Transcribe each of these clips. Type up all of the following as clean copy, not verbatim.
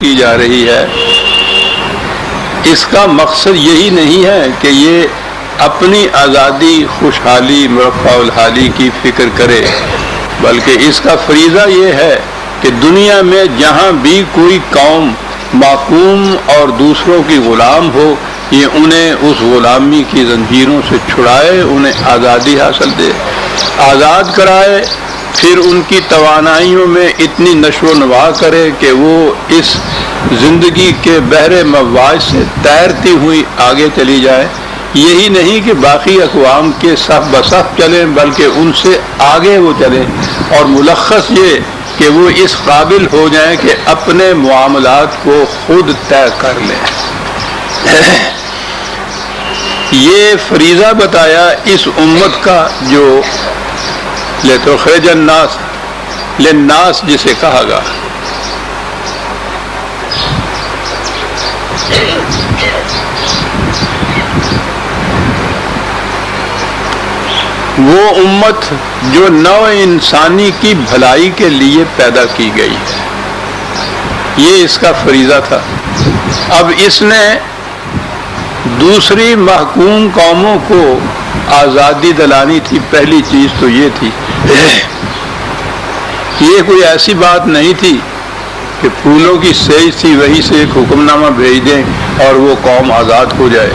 کی جا رہی ہے، اس کا مقصد یہی نہیں ہے کہ یہ اپنی آزادی، خوشحالی، مرفع الحالی کی فکر کرے، بلکہ اس کا فریضہ یہ ہے کہ دنیا میں جہاں بھی کوئی قوم محکوم اور دوسروں کی غلام ہو، یہ انہیں اس غلامی کی زنجیروں سے چھڑائے، انہیں آزادی حاصل دے، آزاد کرائے، پھر ان کی توانائیوں میں اتنی نشو و نما کرے کہ وہ اس زندگی کے بحر مواج سے تیرتی ہوئی آگے چلی جائے۔ یہی نہیں کہ باقی اقوام کے صف بصف چلیں، بلکہ ان سے آگے وہ چلیں، اور ملخص یہ کہ وہ اس قابل ہو جائیں کہ اپنے معاملات کو خود طے کر لیں۔ یہ فریضہ بتایا اس امت کا جو لتخرج الناس للناس جسے کہا گا۔ وہ امت جو نوع انسانی کی بھلائی کے لیے پیدا کی گئی ہے، یہ اس کا فریضہ تھا۔ اب اس نے دوسری محکوم قوموں کو آزادی دلانی تھی۔ پہلی چیز تو یہ تھی، یہ کوئی ایسی بات نہیں تھی کہ پھولوں کی سیج تھی، وہی سے ایک حکم نامہ بھیج دیں اور وہ قوم آزاد ہو جائے۔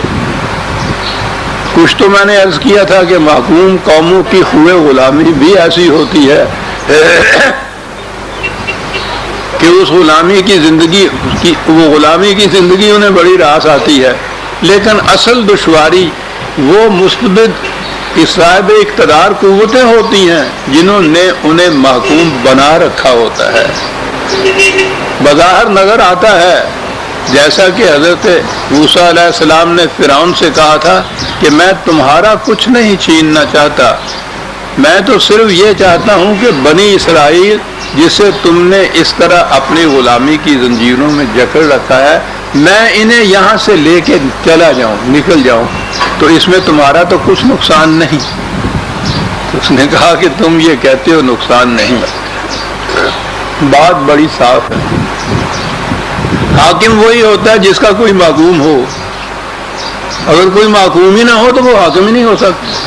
کچھ تو میں نے عرض کیا تھا کہ محکوم قوموں کی خوئے غلامی بھی ایسی ہوتی ہے کہ اس غلامی کی زندگی وہ غلامی کی زندگی انہیں بڑی راس آتی ہے، لیکن اصل دشواری وہ مستبد صاحب اقتدار قوتیں ہوتی ہیں جنہوں نے انہیں محکوم بنا رکھا ہوتا ہے۔ بظاہر نظر آتا ہے جیسا کہ حضرت موسیٰ علیہ السلام نے فرعون سے کہا تھا کہ میں تمہارا کچھ نہیں چھیننا چاہتا، میں تو صرف یہ چاہتا ہوں کہ بنی اسرائیل جسے تم نے اس طرح اپنی غلامی کی زنجیروں میں جکڑ رکھا ہے، میں انہیں یہاں سے لے کے چلا جاؤں، نکل جاؤں، تو اس میں تمہارا تو کچھ نقصان نہیں۔ اس نے کہا کہ تم یہ کہتے ہو نقصان نہیں، بات بڑی صاف ہے۔ حاکم وہی ہوتا ہے جس کا کوئی محکوم ہو، اگر کوئی محکوم ہی نہ ہو تو وہ حاکم ہی نہیں ہو سکتا۔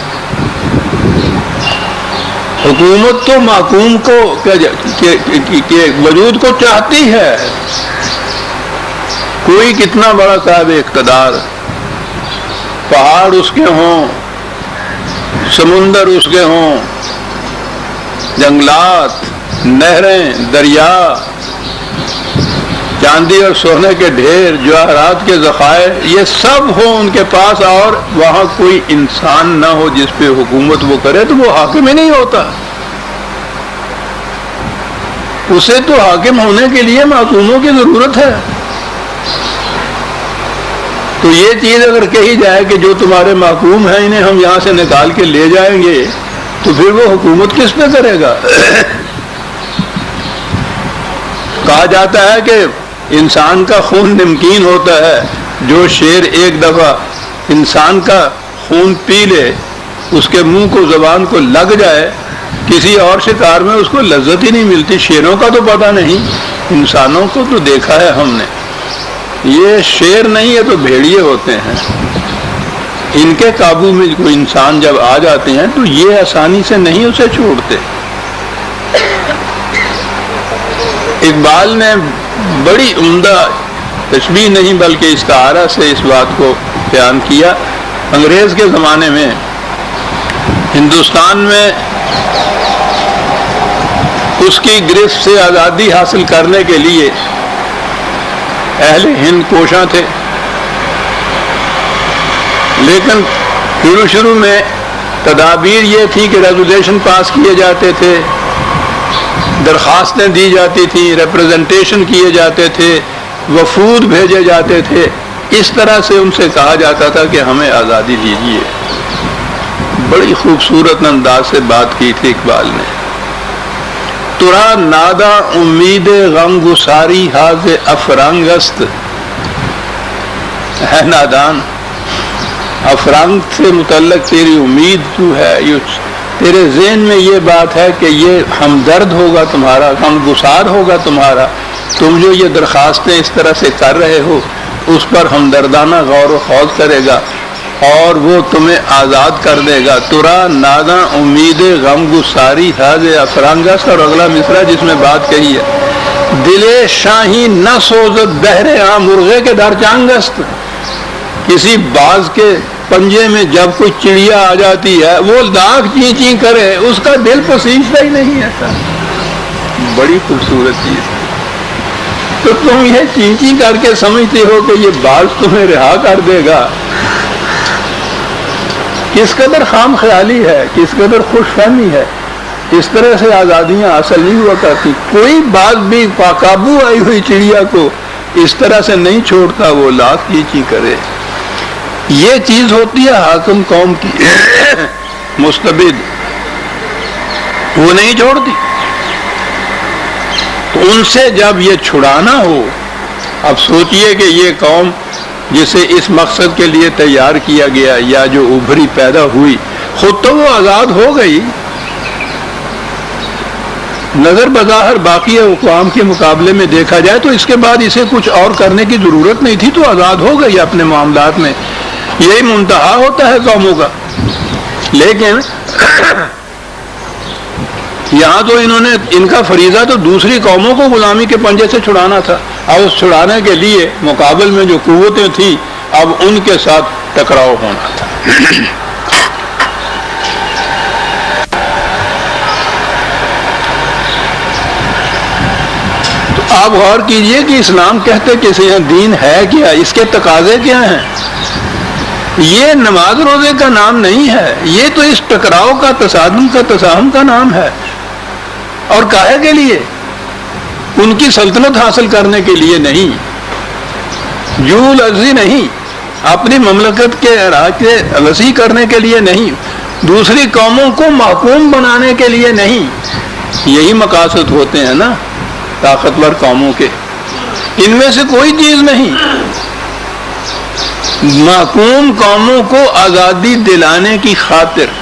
حکومت تو محکوم کو کے وجود کو چاہتی ہے، کوئی کتنا بڑا صاحب اقتدار، پہاڑ اس کے ہوں، سمندر اس کے ہوں، جنگلات، نہریں، دریا، چاندی اور سونے کے ڈھیر، جواہرات کے ذخائر، یہ سب ہوں ان کے پاس، اور وہاں کوئی انسان نہ ہو جس پہ حکومت وہ کرے، تو وہ حاکم ہی نہیں ہوتا۔ اسے تو حاکم ہونے کے لیے محکوموں کی ضرورت ہے۔ تو یہ چیز اگر کہی جائے کہ جو تمہارے محکوم ہیں انہیں ہم یہاں سے نکال کے لے جائیں گے، تو پھر وہ حکومت کس پہ کرے گا؟ کہا جاتا ہے کہ انسان کا خون نمکین ہوتا ہے، جو شیر ایک دفعہ انسان کا خون پی لے، اس کے منہ کو زبان کو لگ جائے، کسی اور شکار میں اس کو لذت ہی نہیں ملتی۔ شیروں کا تو پتہ نہیں، انسانوں کو تو دیکھا ہے ہم نے، یہ شیر نہیں ہے تو بھیڑیے ہوتے ہیں، ان کے قابو میں کوئی انسان جب آ جاتے ہیں تو یہ آسانی سے نہیں اسے چھوڑتے۔ اقبال نے بڑی عمدہ تشبیہ نہیں بلکہ استعارہ سے اس بات کو بیان کیا۔ انگریز کے زمانے میں ہندوستان میں اس کی گرفت سے آزادی حاصل کرنے کے لیے اہل ہند کوشاں تھے، لیکن شروع میں تدابیر یہ تھی کہ ریزولوشن پاس کیے جاتے تھے، درخواستیں دی جاتی تھیں، ریپریزنٹیشن کیے جاتے تھے، وفود بھیجے جاتے تھے، اس طرح سے ان سے کہا جاتا تھا کہ ہمیں آزادی دیجیے۔ بڑی خوبصورت انداز سے بات کی تھی اقبال نے۔ ترا نادا امید غم گساری حاض افرنگ است، ہے نادان، افرنگ سے متعلق تیری امید جو ہے، تیرے ذہن میں یہ بات ہے کہ یہ ہمدرد ہوگا تمہارا، غم گسار ہوگا تمہارا، تم جو یہ درخواستیں اس طرح سے کر رہے ہو اس پر ہمدردانہ غور و خوض کرے گا اور وہ تمہیں آزاد کر دے گا. ترا ناداں امید غم گساری حاض افرانگست. اور اگلا مصرع جس میں بات کہی ہے دل شاہی نہ سوزد بہرے عام مرغے کے در چانگست. کسی باز کے پنجے میں جب کوئی چڑیا آ جاتی ہے وہ لاکھ چیں چیں کرے اس کا دل پسیجتا ہی نہیں ہے. بڑی خوبصورت چیز ہے. تو تم یہ چیں چیں کر کے سمجھتے ہو کہ یہ باز تمہیں رہا کر دے گا. کس قدر خام خیالی ہے, کس قدر خوش فہمی ہے. اس طرح سے آزادیاں حاصل نہیں ہوا کرتی. کوئی باز بھی قابو آئی ہوئی چڑیا کو اس طرح سے نہیں چھوڑتا, وہ لاکھ چیں چیں کرے. یہ چیز ہوتی ہے حاکم قوم کی مستبد, وہ نہیں چھوڑتی. تو ان سے جب یہ چھڑانا ہو, اب سوچئے کہ یہ قوم جسے اس مقصد کے لیے تیار کیا گیا یا جو ابھری پیدا ہوئی خود تو وہ آزاد ہو گئی, نظر بظاہر باقی اقوام کے مقابلے میں دیکھا جائے تو اس کے بعد اسے کچھ اور کرنے کی ضرورت نہیں تھی, تو آزاد ہو گئی اپنے معاملات میں. یہی منتہا ہوتا ہے قوموں کا. لیکن یہاں تو انہوں نے, ان کا فریضہ تو دوسری قوموں کو غلامی کے پنجے سے چھڑانا تھا. اب اس چھڑانے کے لیے مقابل میں جو قوتیں تھیں اب ان کے ساتھ ٹکراؤ ہونا تھا. تو آپ غور کیجئے کہ اسلام کہتے کسی ہیں دین ہے کیا, اس کے تقاضے کیا ہیں. یہ نماز روزے کا نام نہیں ہے, یہ تو اس ٹکراؤ کا, تصادم کا, تساہم کا نام ہے. اور کاہے کے لیے؟ ان کی سلطنت حاصل کرنے کے لیے نہیں, جو لفظی نہیں, اپنی مملکت کے علاقے وسیع کرنے کے لیے نہیں, دوسری قوموں کو محکوم بنانے کے لیے نہیں. یہی مقاصد ہوتے ہیں نا طاقتور قوموں کے. ان میں سے کوئی چیز نہیں. محکوم قوموں کو آزادی دلانے کی خاطر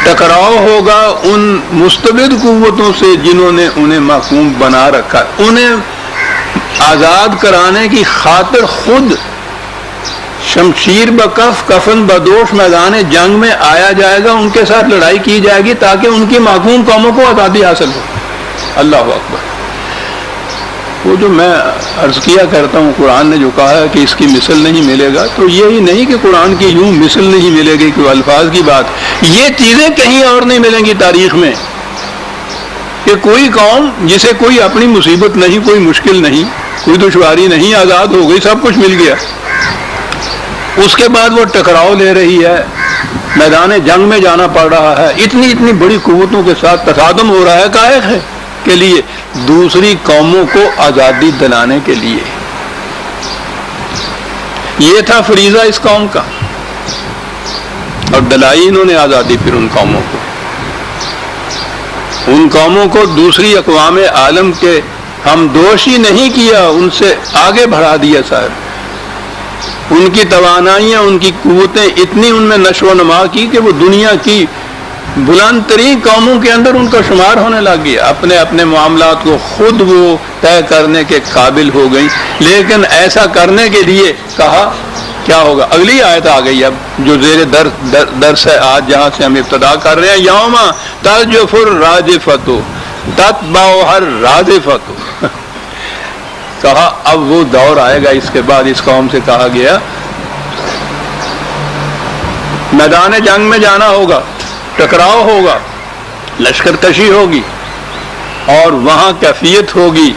ٹکراؤ ہوگا ان مستبد قوتوں سے جنہوں نے انہیں محکوم بنا رکھا. انہیں آزاد کرانے کی خاطر خود شمشیر بکف کفن بدوش میدان جنگ میں آیا جائے گا, ان کے ساتھ لڑائی کی جائے گی تاکہ ان کی محکوم قوموں کو آزادی حاصل ہو. اللہ اکبر. وہ جو میں عرض کیا کرتا ہوں قرآن نے جو کہا ہے کہ اس کی مثل نہیں ملے گا, تو یہی نہیں کہ قرآن کی یوں مثل نہیں ملے گی کہ الفاظ کی بات, یہ چیزیں کہیں اور نہیں ملیں گی تاریخ میں کہ کوئی قوم جسے کوئی اپنی مصیبت نہیں, کوئی مشکل نہیں, کوئی دشواری نہیں, آزاد ہو گئی, سب کچھ مل گیا. اس کے بعد وہ ٹکراؤ لے رہی ہے, میدان جنگ میں جانا پڑ رہا ہے, اتنی بڑی قوتوں کے ساتھ تصادم ہو رہا ہے. کاہے ہے کے لیے, دوسری قوموں کو آزادی دلانے کے لیے. یہ تھا فریضہ اس قوم کا, اور دلائی انہوں نے آزادی پھر ان قوموں کو. ان قوموں کو دوسری اقوام عالم کے ہم دوش ہی نہیں کیا, ان سے آگے بڑھا دیا صاحب. ان کی توانائیاں, ان کی قوتیں اتنی ان میں نشو و نما کی کہ وہ دنیا کی بلند ترین قوموں کے اندر ان کا شمار ہونے لگ گیا. اپنے اپنے معاملات کو خود وہ طے کرنے کے قابل ہو گئی. لیکن ایسا کرنے کے لیے کہا کیا ہوگا. اگلی آیت آ گئی اب جو زیر درس ہے آج, جہاں سے ہم ابتدا کر رہے ہیں. یوم ترجف الراجفۃ تتبعها الرادفۃ. کہا اب وہ دور آئے گا. اس کے بعد اس قوم سے کہا گیا میدان جنگ میں جانا ہوگا, ٹکراؤ ہوگا, لشکر کشی ہوگی, اور وہاں کیفیت ہوگی.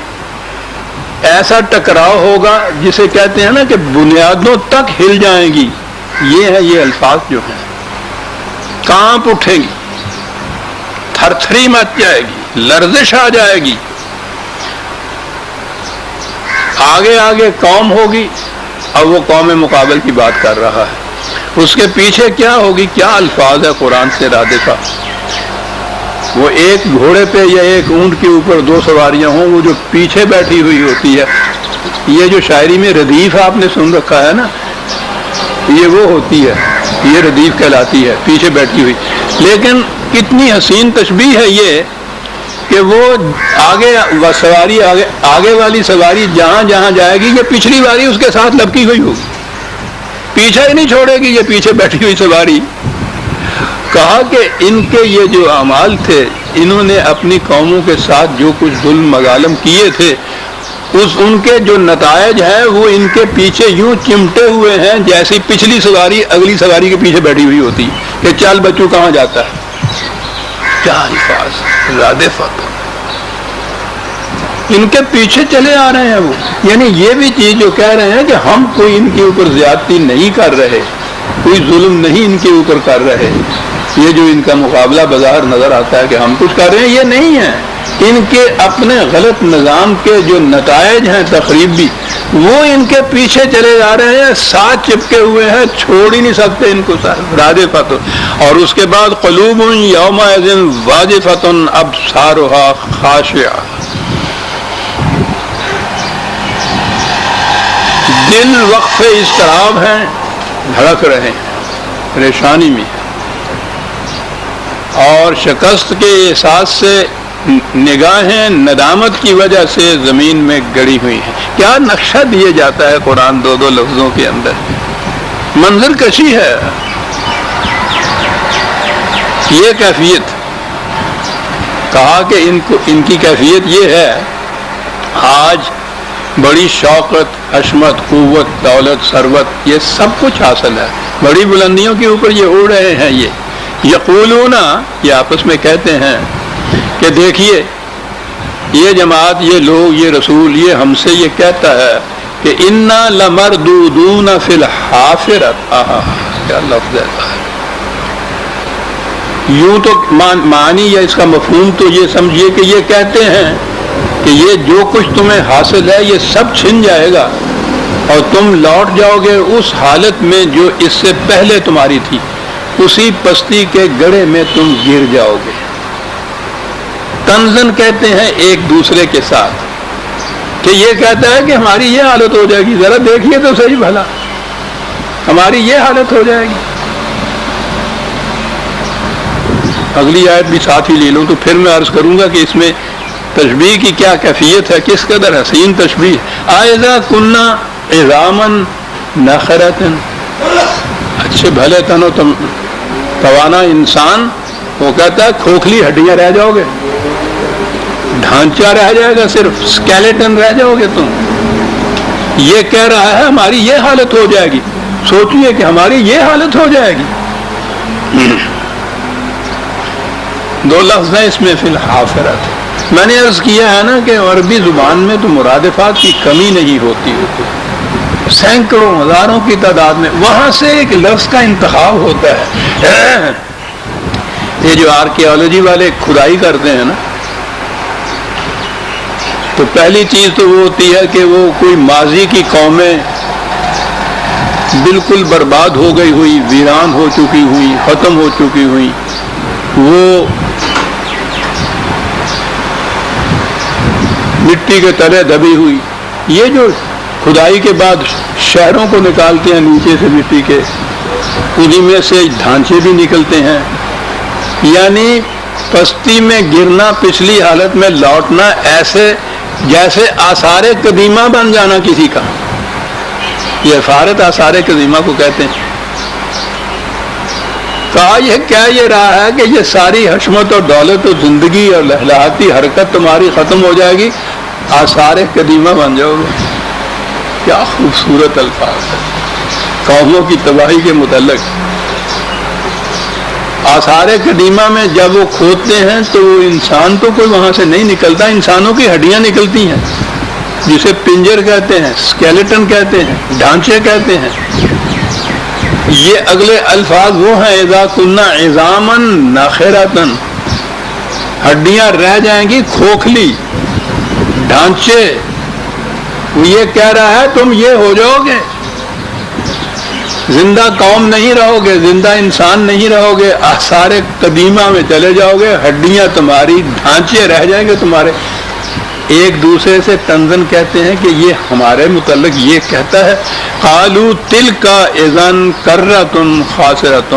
ایسا ٹکراؤ ہوگا جسے کہتے ہیں نا کہ بنیادوں تک ہل جائیں گی. یہ ہے یہ الفاظ جو ہیں, کانپ اٹھے گی, تھر تھری مچ جائے گی, لرزش آ جائے گی. آگے آگے قوم ہوگی, اب وہ قوم مقابل کی بات کر رہا ہے. اس کے پیچھے کیا ہوگی, کیا الفاظ ہے قرآن سے رادفہ. وہ ایک گھوڑے پہ یا ایک اونٹ کے اوپر دو سواریاں ہوں, وہ جو پیچھے بیٹھی ہوئی ہوتی ہے. یہ جو شاعری میں ردیف آپ نے سن رکھا ہے نا, یہ وہ ہوتی ہے, یہ ردیف کہلاتی ہے, پیچھے بیٹھی ہوئی. لیکن کتنی حسین تشبیہ ہے یہ کہ وہ آگے والی سواری جہاں جہاں جائے گی یہ پچھلی باری اس کے ساتھ لپکی ہوئی ہوگی، پیچھے ہی نہیں چھوڑے گی یہ پیچھے بیٹھی ہوئی سواری۔ کہا کہ ان کے یہ جو اعمال تھے، انہوں نے اپنی قوموں کے ساتھ جو کچھ ظلم مظالم کیے تھے، ان کے جو نتائج ہیں وہ ان کے پیچھے یوں چمٹے ہوئے ہیں جیسی پچھلی سواری اگلی سواری کے پیچھے بیٹھی ہوئی ہوتی کہ چل بچوں کہاں جاتا ہے۔ کیا الفاظ، رادفت، ان کے پیچھے چلے آ رہے ہیں وہ۔ یعنی یہ بھی چیز جو کہہ رہے ہیں کہ ہم کوئی ان کے اوپر زیادتی نہیں کر رہے، کوئی ظلم نہیں ان کے اوپر کر رہے، یہ جو ان کا مقابلہ بظاہر نظر آتا ہے کہ ہم کچھ کر رہے ہیں، یہ نہیں ہے۔ ان کے اپنے غلط نظام کے جو نتائج ہیں تخریبی، وہ ان کے پیچھے چلے جا رہے ہیں، ساتھ چپکے ہوئے ہیں، چھوڑ ہی نہیں سکتے ان کو رادفت۔ اور اس کے بعد قلوب یومئذ واجفۃ ابصارها خاشعہ، دل وقف اضطراب ہیں، دھڑک رہے ہیں، پریشانی میں، اور شکست کے احساس سے نگاہیں ندامت کی وجہ سے زمین میں گڑی ہوئی ہیں۔ کیا نقشہ دیا جاتا ہے قرآن دو دو لفظوں کے اندر، منظر کشی ہے۔ یہ کیفیت کہا کہ ان کی کیفیت یہ ہے، آج بڑی شوقت، حشمت، قوت، دولت، ثروت، یہ سب کچھ حاصل ہے، بڑی بلندیوں کے اوپر یہ اڑ رہے ہیں۔ یہ یقولون، یہ آپس میں کہتے ہیں کہ دیکھیے یہ جماعت، یہ لوگ، یہ رسول، یہ ہم سے یہ کہتا ہے کہ انا لمردودون فی الحافرۃ۔ کیا لفظ ہے! یوں تو معنی یا اس کا مفہوم تو یہ سمجھیے کہ یہ کہتے ہیں کہ یہ جو کچھ تمہیں حاصل ہے یہ سب چھن جائے گا اور تم لوٹ جاؤ گے اس حالت میں جو اس سے پہلے تمہاری تھی، اسی پستی کے گڑھے میں تم گر جاؤ گے۔ تنزن کہتے ہیں ایک دوسرے کے ساتھ کہ یہ کہتا ہے کہ ہماری یہ حالت ہو جائے گی، ذرا دیکھیے تو صحیح بھلا، ہماری یہ حالت ہو جائے گی۔ اگلی آیت بھی ساتھ ہی لے لوں تو پھر میں عرض کروں گا کہ اس میں تشبیہ کی کیا کیفیت ہے، کس قدر حسین تشبیہ۔ اذا کنا عظاما نخرۃ، اچھے بھلے تن و توانا انسان، وہ کہتا ہے کھوکھلی ہڈیاں رہ جاؤ گے، ڈھانچہ رہ جائے گا، صرف اسکیلیٹن رہ جاؤ گے تم۔ یہ کہہ رہا ہے ہماری یہ حالت ہو جائے گی، سوچئے کہ ہماری یہ حالت ہو جائے گی۔ دو لفظ ہیں اس میں، فی الحافرۃ۔ میں نے عرض کیا ہے نا کہ عربی زبان میں تو مرادفات کی کمی نہیں ہوتی، سینکڑوں ہزاروں کی تعداد میں، وہاں سے ایک لفظ کا انتخاب ہوتا ہے۔ یہ جو آرکیالوجی والے کھدائی کرتے ہیں نا، تو پہلی چیز تو وہ ہوتی ہے کہ وہ کوئی ماضی کی قومیں بالکل برباد ہو گئی ہوئی، ویران ہو چکی ہوئی، ختم ہو چکی ہوئی، وہ مٹی کے تلے دبی ہوئی۔ یہ جو کھدائی کے بعد شہروں کو نکالتے ہیں نیچے سے مٹی کے، انہی میں سے ڈھانچے بھی نکلتے ہیں، یعنی پستی میں گرنا، پچھلی حالت میں لوٹنا، ایسے جیسے آثار قدیمہ بن جانا کسی کا۔ یہ حفارت آثار قدیمہ کو کہتے ہیں۔ کہا یہ کیا یہ رہا ہے کہ یہ ساری حشمت اور دولت اور زندگی اور لہلاتی حرکت تمہاری ختم ہو جائے گی، آثار قدیمہ بن جاؤ گے۔ کیا خوبصورت الفاظ ہے قوموں کی تباہی کے متعلق۔ آثار قدیمہ میں جب وہ کھودتے ہیں تو وہ انسان تو کوئی وہاں سے نہیں نکلتا، انسانوں کی ہڈیاں نکلتی ہیں، جسے پنجر کہتے ہیں، اسکیلیٹن کہتے ہیں، ڈھانچے کہتے ہیں۔ یہ اگلے الفاظ وہ ہیں، اذا کنا عظاما نخرۃ، ہڈیاں رہ جائیں گی کھوکھلی، ڈھانچے۔ وہ یہ کہہ رہا ہے تم یہ ہو جاؤ گے، زندہ قوم نہیں رہو گے، زندہ انسان نہیں رہو گے، آثار قدیمہ میں چلے جاؤ گے، ہڈیاں تمہاری، ڈھانچے رہ جائیں گے تمہارے۔ ایک دوسرے سے تنزن کہتے ہیں کہ یہ ہمارے متعلق یہ کہتا ہے، قالوا تلک اذا کرۃ خاسرۃ،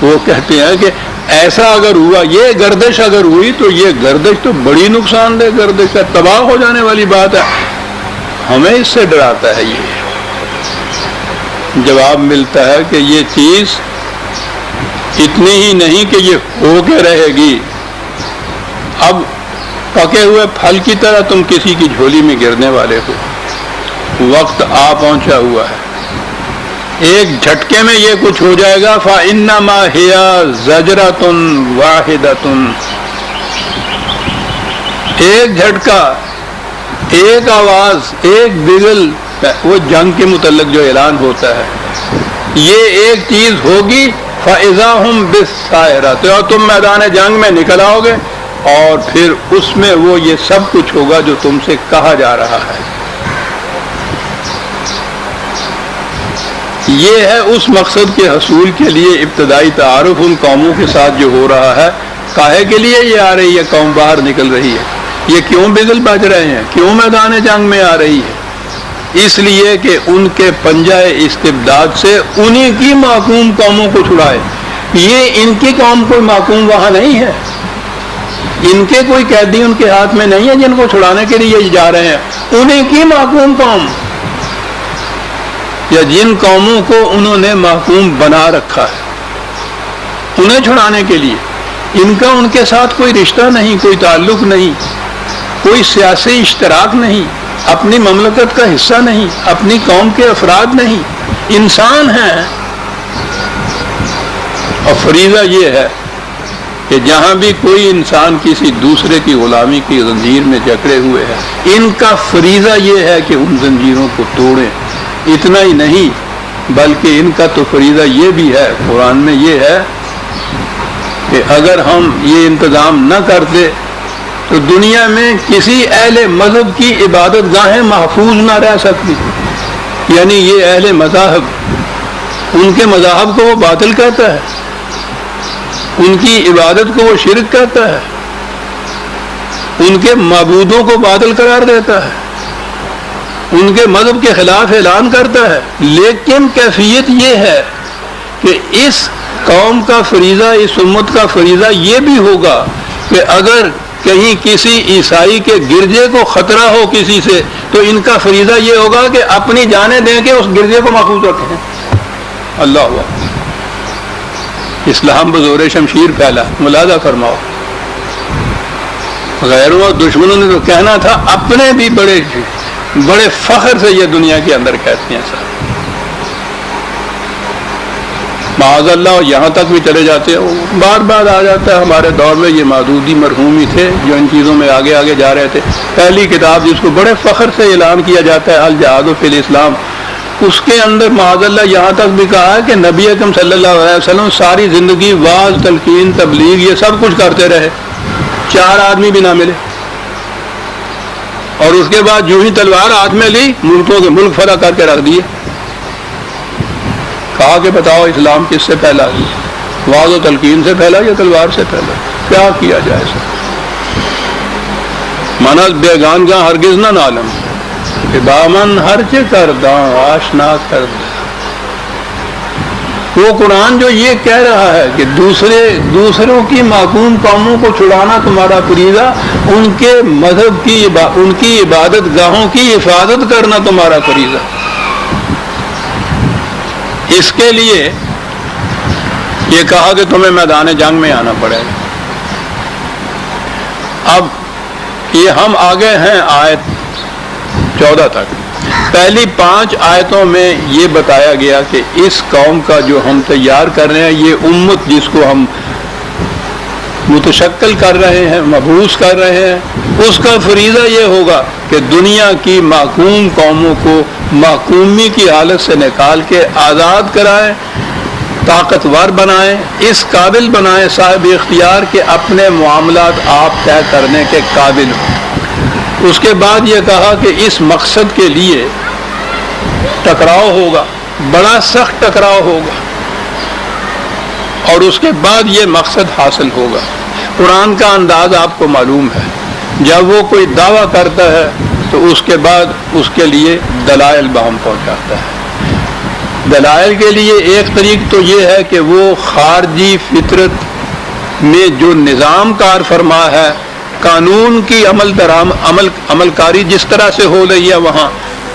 وہ کہتے ہیں کہ ایسا اگر ہوا، یہ گردش اگر ہوئی تو یہ گردش تو بڑی نقصان دہ گردش ہے، تباہ ہو جانے والی بات ہے، ہمیں اس سے ڈراتا ہے۔ یہ جواب ملتا ہے کہ یہ چیز اتنی ہی نہیں کہ یہ ہو کے رہے گی، اب پکے ہوئے پھل کی طرح تم کسی کی جھولی میں گرنے والے ہو، وقت آ پہنچا ہوا ہے، ایک جھٹکے میں یہ کچھ ہو جائے گا۔ فَإِنَّمَا هِيَ زَجْرَةٌ وَاحِدَةٌ، ایک جھٹکا، ایک آواز، ایک بگل، وہ جنگ کے متعلق جو اعلان ہوتا ہے، یہ ایک چیز ہوگی، فَإِذَا هُمْ بِالسَّاهِرَةِ، اور تم میدان جنگ میں نکل آؤ گے اور پھر اس میں وہ یہ سب کچھ ہوگا جو تم سے کہا جا رہا ہے۔ یہ ہے اس مقصد کے حصول کے لیے ابتدائی تعارف ان قوموں کے ساتھ جو ہو رہا ہے۔ کاہے کے لیے یہ آ رہی ہے قوم، باہر نکل رہی ہے، یہ کیوں بگل بج رہے ہیں، کیوں میدان جنگ میں آ رہی ہے؟ اس لیے کہ ان کے پنجہ استبداد سے انہی کی محکوم قوموں کو چھڑائے۔ یہ ان کی قوم کوئی محکوم وہاں نہیں ہے، ان کے کوئی قیدی ان کے ہاتھ میں نہیں ہے جن کو چھڑانے کے لیے جا رہے ہیں، انہی کی محکوم قوم، یا جن قوموں کو انہوں نے محکوم بنا رکھا ہے انہیں چھڑانے کے لیے۔ ان کا ان کے ساتھ کوئی رشتہ نہیں، کوئی تعلق نہیں، کوئی سیاسی اشتراک نہیں، اپنی مملکت کا حصہ نہیں، اپنی قوم کے افراد نہیں، انسان ہیں۔ اور فریضہ یہ ہے کہ جہاں بھی کوئی انسان کسی دوسرے کی غلامی کی زنجیر میں جکڑے ہوئے ہے، ان کا فریضہ یہ ہے کہ ان زنجیروں کو توڑیں۔ اتنا ہی نہیں بلکہ ان کا تو فریضہ یہ بھی ہے، قرآن میں یہ ہے کہ اگر ہم یہ انتظام نہ کرتے تو دنیا میں کسی اہل مذہب کی عبادت گاہیں محفوظ نہ رہ سکتی، یعنی یہ اہل مذاہب، ان کے مذاہب کو وہ باطل کہتا ہے، ان کی عبادت کو وہ شرک کہتا ہے، ان کے معبودوں کو باطل قرار دیتا ہے، ان کے مذہب کے خلاف اعلان کرتا ہے۔ لیکن کیفیت یہ ہے کہ اس قوم کا فریضہ، اس امت کا فریضہ یہ بھی ہوگا کہ اگر کہیں کسی عیسائی کے گرجے کو خطرہ ہو کسی سے تو ان کا فریضہ یہ ہوگا کہ اپنی جانیں دیں کہ اس گرجے کو محفوظ رکھیں۔ اللہ اسلام بزور شمشیر پھیلا، ملاحظہ فرماؤ۔ غیروں اور دشمنوں نے تو کہنا تھا، اپنے بھی بڑے فخر سے یہ دنیا کے اندر کہتے ہیں سر، معاذ اللہ یہاں تک بھی چلے جاتے ہیں۔ بار بار آ جاتا ہے ہمارے دور میں، یہ مودودی مرحوم ہی تھے جو ان چیزوں میں آگے آگے جا رہے تھے۔ پہلی کتاب جس کو بڑے فخر سے اعلان کیا جاتا ہے الجہاد فی الاسلام، اس کے اندر معاذ اللہ یہاں تک بھی کہا ہے کہ نبی اکرم صلی اللہ علیہ وسلم ساری زندگی واعظ، تلقین، تبلیغ یہ سب کچھ کرتے رہے، 4 آدمی بھی نہ ملے، اور اس کے بعد جو ہی تلوار ہاتھ میں لی ملکوں کے ملک فتح کر کے رکھ دیے۔ کہا کہ بتاؤ اسلام کس سے پھیلا، واعظ و تلقین سے پھیلا یا تلوار سے پھیلا؟ کیا کیا جائے سر؟ منز بیگان گاہ ہرگز نہ نالم کہ بامن ہرچ کرداں آشنا کردہ۔ وہ قرآن جو یہ کہہ رہا ہے کہ دوسروں کی محکوم قوموں کو چھڑانا تمہارا فریضہ، ان کے مذہب کی، ان کی عبادت گاہوں کی حفاظت کرنا تمہارا فریضہ، اس کے لیے یہ کہا کہ تمہیں میدان جنگ میں آنا پڑے گا۔ اب یہ ہم آگے ہیں آیت 14 تک۔ پہلی 5 آیتوں میں یہ بتایا گیا کہ اس قوم کا جو ہم تیار کر رہے ہیں، یہ امت جس کو ہم متشکل کر رہے ہیں، مبعوث کر رہے ہیں، اس کا فریضہ یہ ہوگا کہ دنیا کی محکوم قوموں کو محکومی کی حالت سے نکال کے آزاد کرائیں، طاقتور بنائیں، اس قابل بنائیں صاحب اختیار کہ اپنے معاملات آپ طے کرنے کے قابل ہوں۔ اس کے بعد یہ کہا کہ اس مقصد کے لیے ٹکراؤ ہوگا، بڑا سخت ٹکراؤ ہوگا، اور اس کے بعد یہ مقصد حاصل ہوگا۔ قرآن کا انداز آپ کو معلوم ہے، جب وہ کوئی دعویٰ کرتا ہے تو اس کے بعد اس کے لیے دلائل بہم پہنچاتا ہے۔ دلائل کے لیے ایک طریق تو یہ ہے کہ وہ خارجی فطرت میں جو نظام کار فرما ہے، قانون کی عمل کاری جس طرح سے ہو رہی ہے وہاں،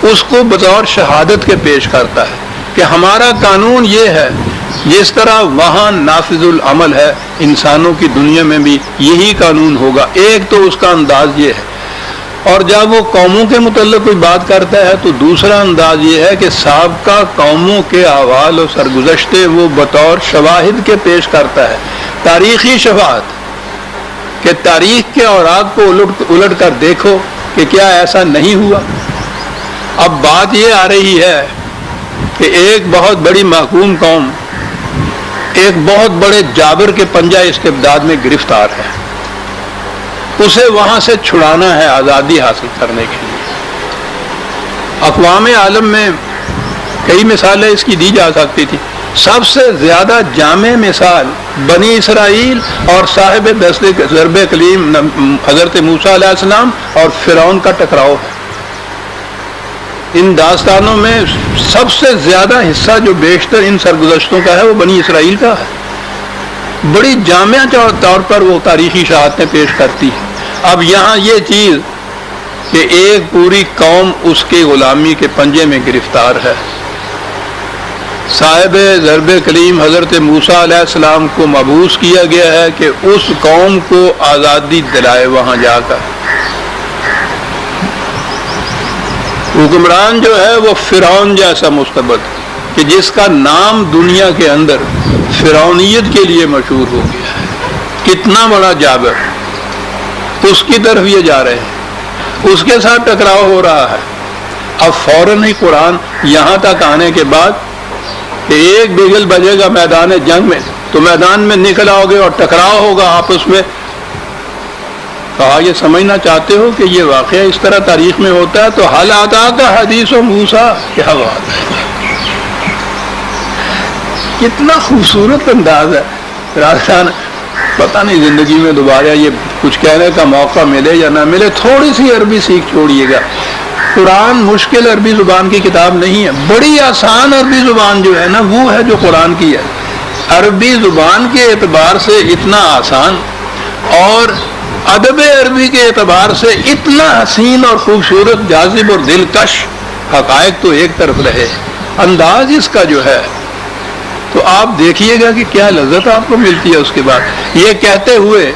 اس کو بطور شہادت کے پیش کرتا ہے کہ ہمارا قانون یہ ہے، جس طرح وہاں نافذ العمل ہے، انسانوں کی دنیا میں بھی یہی قانون ہوگا۔ ایک تو اس کا انداز یہ ہے، اور جب وہ قوموں کے متعلق کوئی بات کرتا ہے تو دوسرا انداز یہ ہے کہ سابقہ قوموں کے احوال و سرگزشتے وہ بطور شواہد کے پیش کرتا ہے، تاریخی شواہد، کہ تاریخ کے اوراق کو الٹ کر دیکھو کہ کیا ایسا نہیں ہوا۔ اب بات یہ آ رہی ہے کہ ایک بہت بڑی محکوم قوم ایک بہت بڑے جابر کے پنجہ استبداد میں گرفتار ہے، اسے وہاں سے چھڑانا ہے آزادی حاصل کرنے کے لیے۔ اقوام عالم میں کئی مثالیں اس کی دی جا سکتی تھی، سب سے زیادہ جامع مثال بنی اسرائیل اور صاحب ضرب کلیم حضرت موسیٰ علیہ السلام اور فرعون کا ٹکراؤ ہے۔ ان داستانوں میں سب سے زیادہ حصہ جو بیشتر ان سرگزشتوں کا ہے وہ بنی اسرائیل کا ہے، بڑی جامع طور پر وہ تاریخی شہادتیں پیش کرتی ہے۔ اب یہاں یہ چیز کہ ایک پوری قوم اس کے غلامی کے پنجے میں گرفتار ہے، صاحب ضرب کلیم حضرت موسیٰ علیہ السلام کو مبعوث کیا گیا ہے کہ اس قوم کو آزادی دلائے وہاں جا کر۔ حکمران جو ہے وہ فرعون جیسا مستبد کہ جس کا نام دنیا کے اندر فرعونیت کے لیے مشہور ہو گیا ہے، کتنا بڑا جابر، اس کی طرف یہ جا رہے ہیں، اس کے ساتھ ٹکراؤ ہو رہا ہے۔ اب فوراً ہی قرآن یہاں تک آنے کے بعد کہ ایک بگل بجے گا میدان جنگ میں تو میدان میں نکل آؤ گے اور ٹکراؤ ہوگا آپس میں، کہا یہ سمجھنا چاہتے ہو کہ یہ واقعہ اس طرح تاریخ میں ہوتا ہے تو حل آتا کا حدیث و موسیٰ، کیا بات ہے، کتنا خوبصورت انداز ہے۔ راستان پتہ نہیں زندگی میں دوبارہ یہ کچھ کہنے کا موقع ملے یا نہ ملے، تھوڑی سی عربی سیکھ چھوڑیے گا۔ قرآن مشکل عربی زبان کی کتاب نہیں ہے، بڑی آسان عربی زبان جو ہے نا وہ ہے جو قرآن کی ہے۔ عربی زبان کے اعتبار سے اتنا آسان اور ادب عربی کے اعتبار سے اتنا حسین اور خوبصورت، جاذب اور دلکش، حقائق تو ایک طرف رہے، انداز اس کا جو ہے تو آپ دیکھیے گا کہ کیا لذت آپ کو ملتی ہے۔ اس کے بعد یہ کہتے ہوئے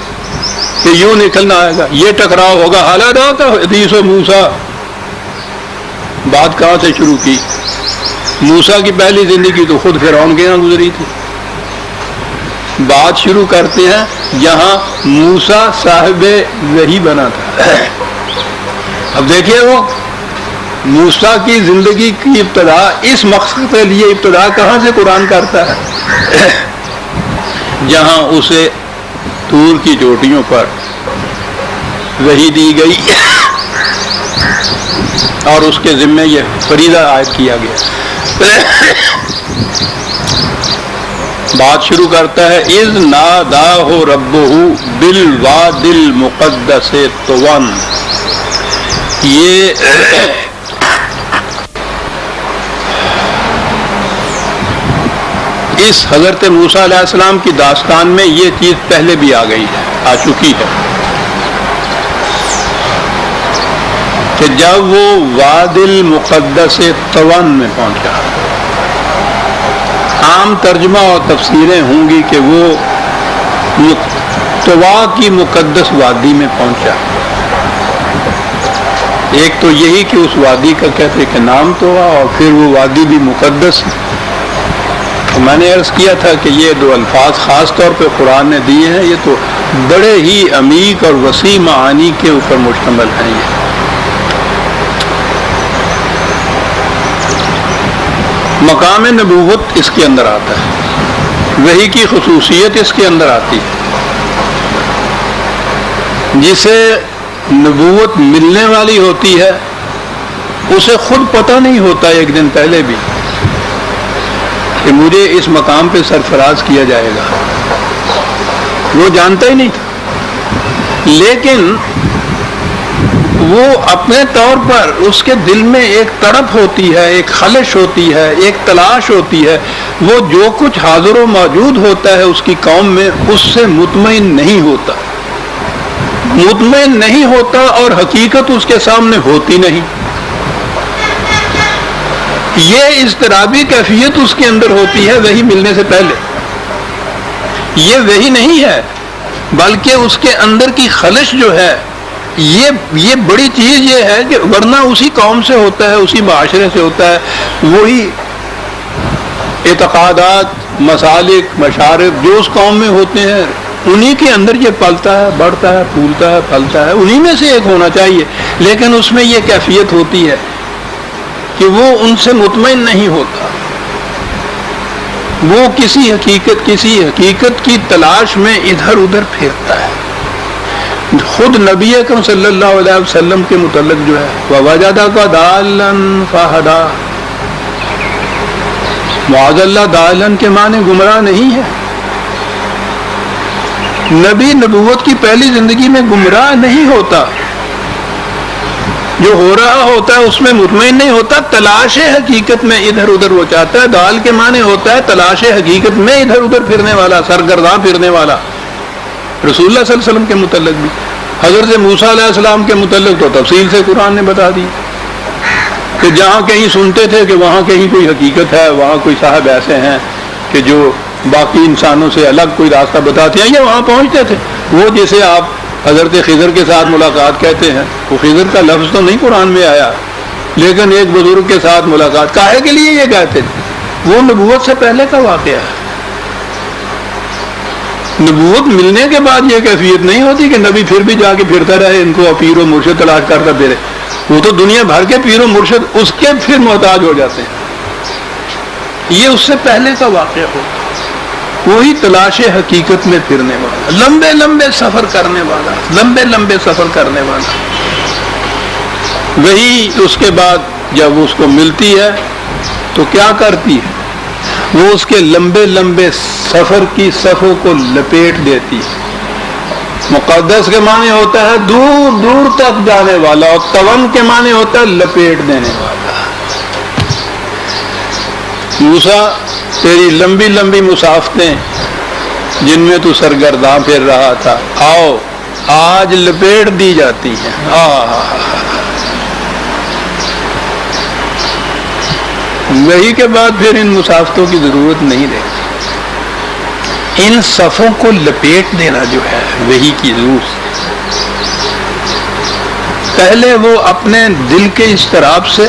کہ یوں نکلنا آئے گا، یہ ٹکراؤ ہوگا، حالات حدیث و موسیٰ، بات کہاں سے شروع کی؟ موسیٰ کی پہلی زندگی تو خود فرعون کے یہاں گزری تھی۔ بات شروع کرتے ہیں جہاں موسیٰ صاحب وحی بنا تھا۔ اب دیکھیے وہ موسیٰ کی زندگی کی ابتدا اس مقصد کے لیے ابتدا کہاں سے قرآن کرتا ہے؟ جہاں اسے طور کی چوٹیوں پر وحی دی گئی اور اس کے ذمہ یہ فریضہ عائد کیا گیا۔ بات شروع کرتا ہے اذ ناداہ ربہ بالوادی المقدس طوی۔ یہ اس حضرت موسیٰ علیہ السلام کی داستان میں یہ چیز پہلے بھی آ گئی ہے، آ چکی ہے کہ جب وہ وادی المقدس طوی میں پہنچا، عام ترجمہ اور تفسیریں ہوں گی کہ وہ طوی کی مقدس وادی میں پہنچا۔ ایک تو یہی کہ اس وادی کا کہتے کہ نام طوی اور پھر وہ وادی بھی مقدس۔ تو میں نے عرض کیا تھا کہ یہ دو الفاظ خاص طور پہ قرآن نے دیے ہیں، یہ تو بڑے ہی عمیق اور وسیع معانی کے اوپر مشتمل ہیں۔ یہ مقام نبوت اس کے اندر آتا ہے، وحی کی خصوصیت اس کے اندر آتی ہے۔ جسے نبوت ملنے والی ہوتی ہے اسے خود پتہ نہیں ہوتا ایک دن پہلے بھی کہ مجھے اس مقام پہ سرفراز کیا جائے گا، وہ جانتا ہی نہیں تھا، لیکن وہ اپنے طور پر اس کے دل میں ایک تڑپ ہوتی ہے، ایک خلش ہوتی ہے، ایک تلاش ہوتی ہے، وہ جو کچھ حاضر و موجود ہوتا ہے اس کی قوم میں اس سے مطمئن نہیں ہوتا، اور حقیقت اس کے سامنے ہوتی نہیں۔ یہ اضطرابی کیفیت اس کے اندر ہوتی ہے وحی ملنے سے پہلے۔ یہ وحی نہیں ہے بلکہ اس کے اندر کی خلش جو ہے، یہ بڑی چیز یہ ہے کہ ورنہ اسی قوم سے ہوتا ہے، اسی معاشرے سے ہوتا ہے، وہی اعتقادات، مسالک، مشارب جو اس قوم میں ہوتے ہیں انہی کے اندر یہ پلتا ہے، بڑھتا ہے، پھولتا ہے، پھلتا ہے، انہی میں سے ایک ہونا چاہیے، لیکن اس میں یہ کیفیت ہوتی ہے کہ وہ ان سے مطمئن نہیں ہوتا، وہ کسی حقیقت کی تلاش میں ادھر ادھر پھرتا ہے۔ خود نبی اکرم صلی اللہ علیہ وسلم کے متعلق جو ہے وَوَجَدَكَ ضَالًّا فَهَدَىٰ، معاذ اللہ ضالًا کے معنی گمراہ نہیں ہے۔ نبی نبوت کی پہلی زندگی میں گمراہ نہیں ہوتا، جو ہو رہا ہوتا ہے اس میں مطمئن نہیں ہوتا، تلاش حقیقت میں ادھر ادھر وہ چاہتا ہے۔ دال کے معنی ہوتا ہے تلاش حقیقت میں ادھر ادھر پھرنے والا، سرگرداں پھرنے والا۔ رسول اللہ صلی اللہ علیہ وسلم کے متعلق بھی، حضرت موسیٰ علیہ السلام کے متعلق تو تفصیل سے قرآن نے بتا دی کہ جہاں کہیں سنتے تھے کہ وہاں کہیں کوئی حقیقت ہے، وہاں کوئی صاحب ایسے ہیں کہ جو باقی انسانوں سے الگ کوئی راستہ بتاتے ہیں، یہ وہاں پہنچتے تھے۔ وہ جیسے آپ حضرت خضر کے ساتھ ملاقات کہتے ہیں، وہ خضر کا لفظ تو نہیں قرآن میں آیا، لیکن ایک بزرگ کے ساتھ ملاقات کاہے کے لیے یہ کہتے تھے؟ وہ نبوت سے پہلے کا واقعہ ہے۔ نبوت ملنے کے بعد یہ کیفیت نہیں ہوتی کہ نبی پھر بھی جا کے پھرتا رہے، ان کو پیر و مرشد تلاش کرتا پھرے۔ وہ تو دنیا بھر کے پیر و مرشد اس کے پھر محتاج ہو جاتے ہیں۔ یہ اس سے پہلے کا واقعہ ہوتا، وہی تلاش حقیقت میں پھرنے والا، لمبے لمبے سفر کرنے والا، لمبے لمبے سفر کرنے والا۔ وہی اس کے بعد جب اس کو ملتی ہے تو کیا کرتی ہے؟ وہ اس کے لمبے لمبے سفر کی صفوں کو لپیٹ دیتی ہے۔ مقدس کے معنی ہوتا ہے دور دور تک جانے والا، اور تون کے معنی ہوتا ہے لپیٹ دینے والا۔ موسیٰ، تیری لمبی لمبی مسافتیں جن میں تو سرگرداں پھر رہا تھا، آؤ آج لپیٹ دی جاتی ہیں۔ وہی کے بعد پھر ان مسافتوں کی ضرورت نہیں رہی۔ ان صفوں کو لپیٹ دینا جو ہے وہی کی روح سے، پہلے وہ اپنے دل کے اضطراب سے،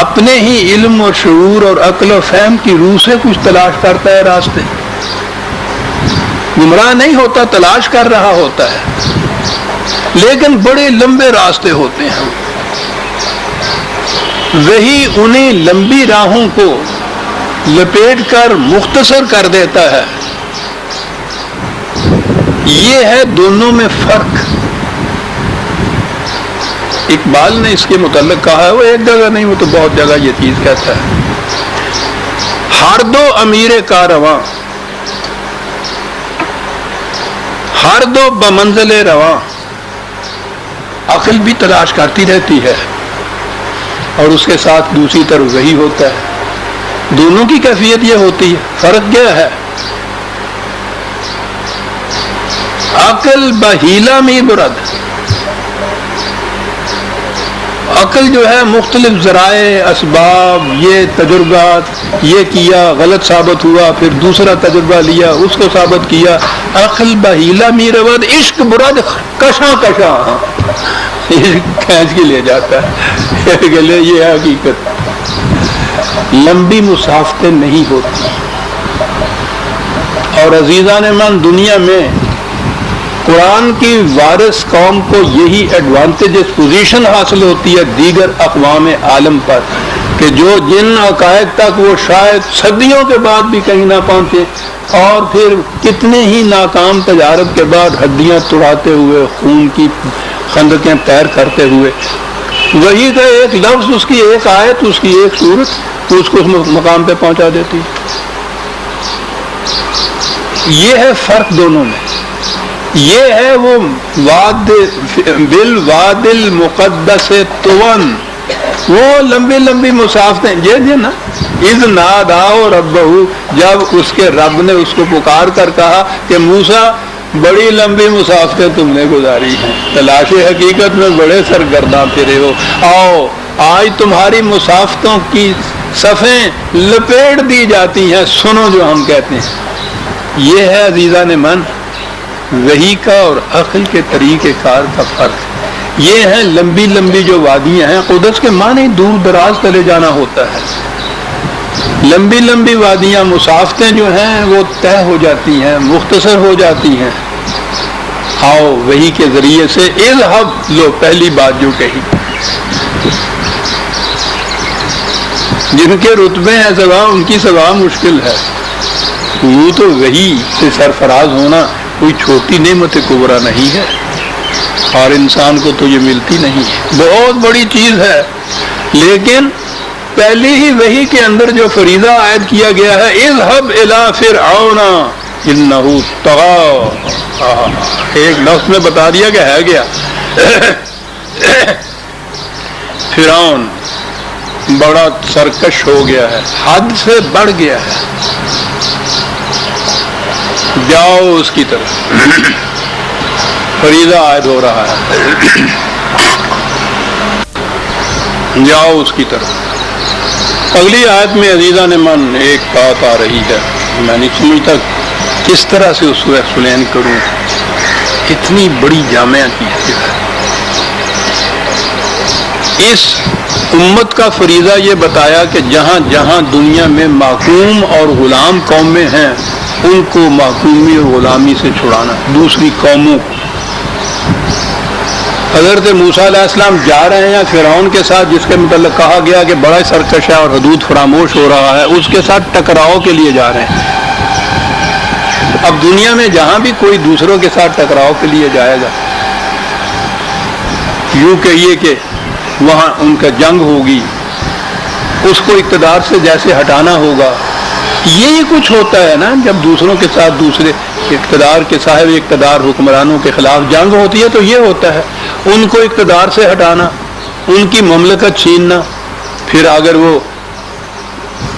اپنے ہی علم اور شعور اور عقل و فہم کی روح سے کچھ تلاش کرتا ہے راستے، گمراہ نہیں ہوتا، تلاش کر رہا ہوتا ہے، لیکن بڑے لمبے راستے ہوتے ہیں۔ وہی انہیں لمبی راہوں کو لپیٹ کر مختصر کر دیتا ہے۔ یہ ہے دونوں میں فرق۔ اقبال نے اس کے متعلق کہا ہے، وہ ایک جگہ نہیں، وہ تو بہت جگہ یہ چیز کہتا ہے، ہر دو امیر کارواں، ہر دو بمنزل رواں۔ عقل بھی تلاش کرتی رہتی ہے اور اس کے ساتھ دوسری طرف وہی ہوتا ہے، دونوں کی کیفیت یہ ہوتی ہے۔ فرق کیا ہے؟ عقل بہیلا میں برد، عقل جو ہے مختلف ذرائع، اسباب، یہ تجربات، یہ کیا غلط ثابت ہوا، پھر دوسرا تجربہ لیا اس کو ثابت کیا۔ عقل بہیلا می رود، عشق برد کشاں کشاں، کھینچ کے لے جاتا ہے کہ لے، یہ حقیقت۔ لمبی مسافتیں نہیں ہوتی، اور عزیزان من، دنیا میں قرآن کی وارث قوم کو یہی ایڈوانٹیجز پوزیشن حاصل ہوتی ہے دیگر اقوام عالم پر، کہ جو جن عقائد تک وہ شاید صدیوں کے بعد بھی کہیں نہ پہنچے، اور پھر کتنے ہی ناکام تجارب کے بعد ہڈیاں توڑاتے ہوئے، خون کی خندقیں تیر کرتے ہوئے، وہی کا ایک لفظ، اس کی ایک آیت، اس کی ایک صورت اس کو اس مقام پہ پہنچا دیتی۔ یہ ہے فرق دونوں میں۔ یہ ہے وہ واد بالواد المقدس طون، وہ لمبی لمبی مسافتیں یہ نا، اذ ناداؤ ربہ، جب اس کے رب نے اس کو پکار کر کہا کہ موسیٰ بڑی لمبی مسافتیں تم نے گزاری ہیں، تلاش حقیقت میں بڑے سرگرداں پھرے ہو، آؤ آج تمہاری مسافتوں کی صفیں لپیٹ دی جاتی ہیں، سنو جو ہم کہتے ہیں۔ یہ ہے عزیزان من وحی کا اور عقل کے طریقہ کار کا فرق۔ یہ ہیں لمبی لمبی جو وادیاں ہیں، قدس کے معنی دور دراز چلے جانا ہوتا ہے، لمبی لمبی وادیاں مسافتیں جو ہیں وہ طے ہو جاتی ہیں، مختصر ہو جاتی ہیں۔ آؤ وحی کے ذریعے سے اذهب، لو پہلی بات جو کہی، جن کے رتبے ہیں سوا ان کی سوا مشکل ہے، وہ تو وحی سے سرفراز ہونا کوئی چھوٹی نعمت کبریٰ نہیں ہے، اور انسان کو تو یہ ملتی نہیں ہے، بہت بڑی چیز ہے۔ لیکن پہلی ہی وحی کے اندر جو فریضہ عائد کیا گیا ہے، اذهب الى فرعون انہ طغی، ایک لفظ میں بتا دیا کہ ہے گیا فرعون بڑا سرکش ہو گیا ہے، حد سے بڑھ گیا ہے، جاؤ اس کی طرف، فریضہ عائد ہو رہا ہے، جاؤ اس کی طرف۔ اگلی آیت میں عزیزان من ایک بات آ رہی ہے، میں نہیں سمجھتا کس طرح سے اس کو ایکسپلین کروں، اتنی بڑی جامعہ چیز ہے۔ اس امت کا فریضہ یہ بتایا کہ جہاں جہاں دنیا میں محکوم اور غلام قومیں ہیں، ان کو محکومی اور غلامی سے چھڑانا، دوسری قوموں کو۔ حضرت موسیٰ علیہ السلام جا رہے ہیں فرعون کے ساتھ، جس کے متعلق کہا گیا کہ بڑا سرکش ہے اور حدود فراموش ہو رہا ہے، اس کے ساتھ ٹکراؤ کے لیے جا رہے ہیں۔ اب دنیا میں جہاں بھی کوئی دوسروں کے ساتھ ٹکراؤ کے لیے جائے گا، یوں کہیے کہ وہاں ان کا جنگ ہوگی، اس کو اقتدار سے جیسے ہٹانا ہوگا، یہی کچھ ہوتا ہے نا، جب دوسروں کے ساتھ دوسرے اقتدار کے صاحب اقتدار حکمرانوں کے خلاف جنگ ہوتی ہے تو یہ ہوتا ہے، ان کو اقتدار سے ہٹانا، ان کی مملکت چھیننا، پھر اگر وہ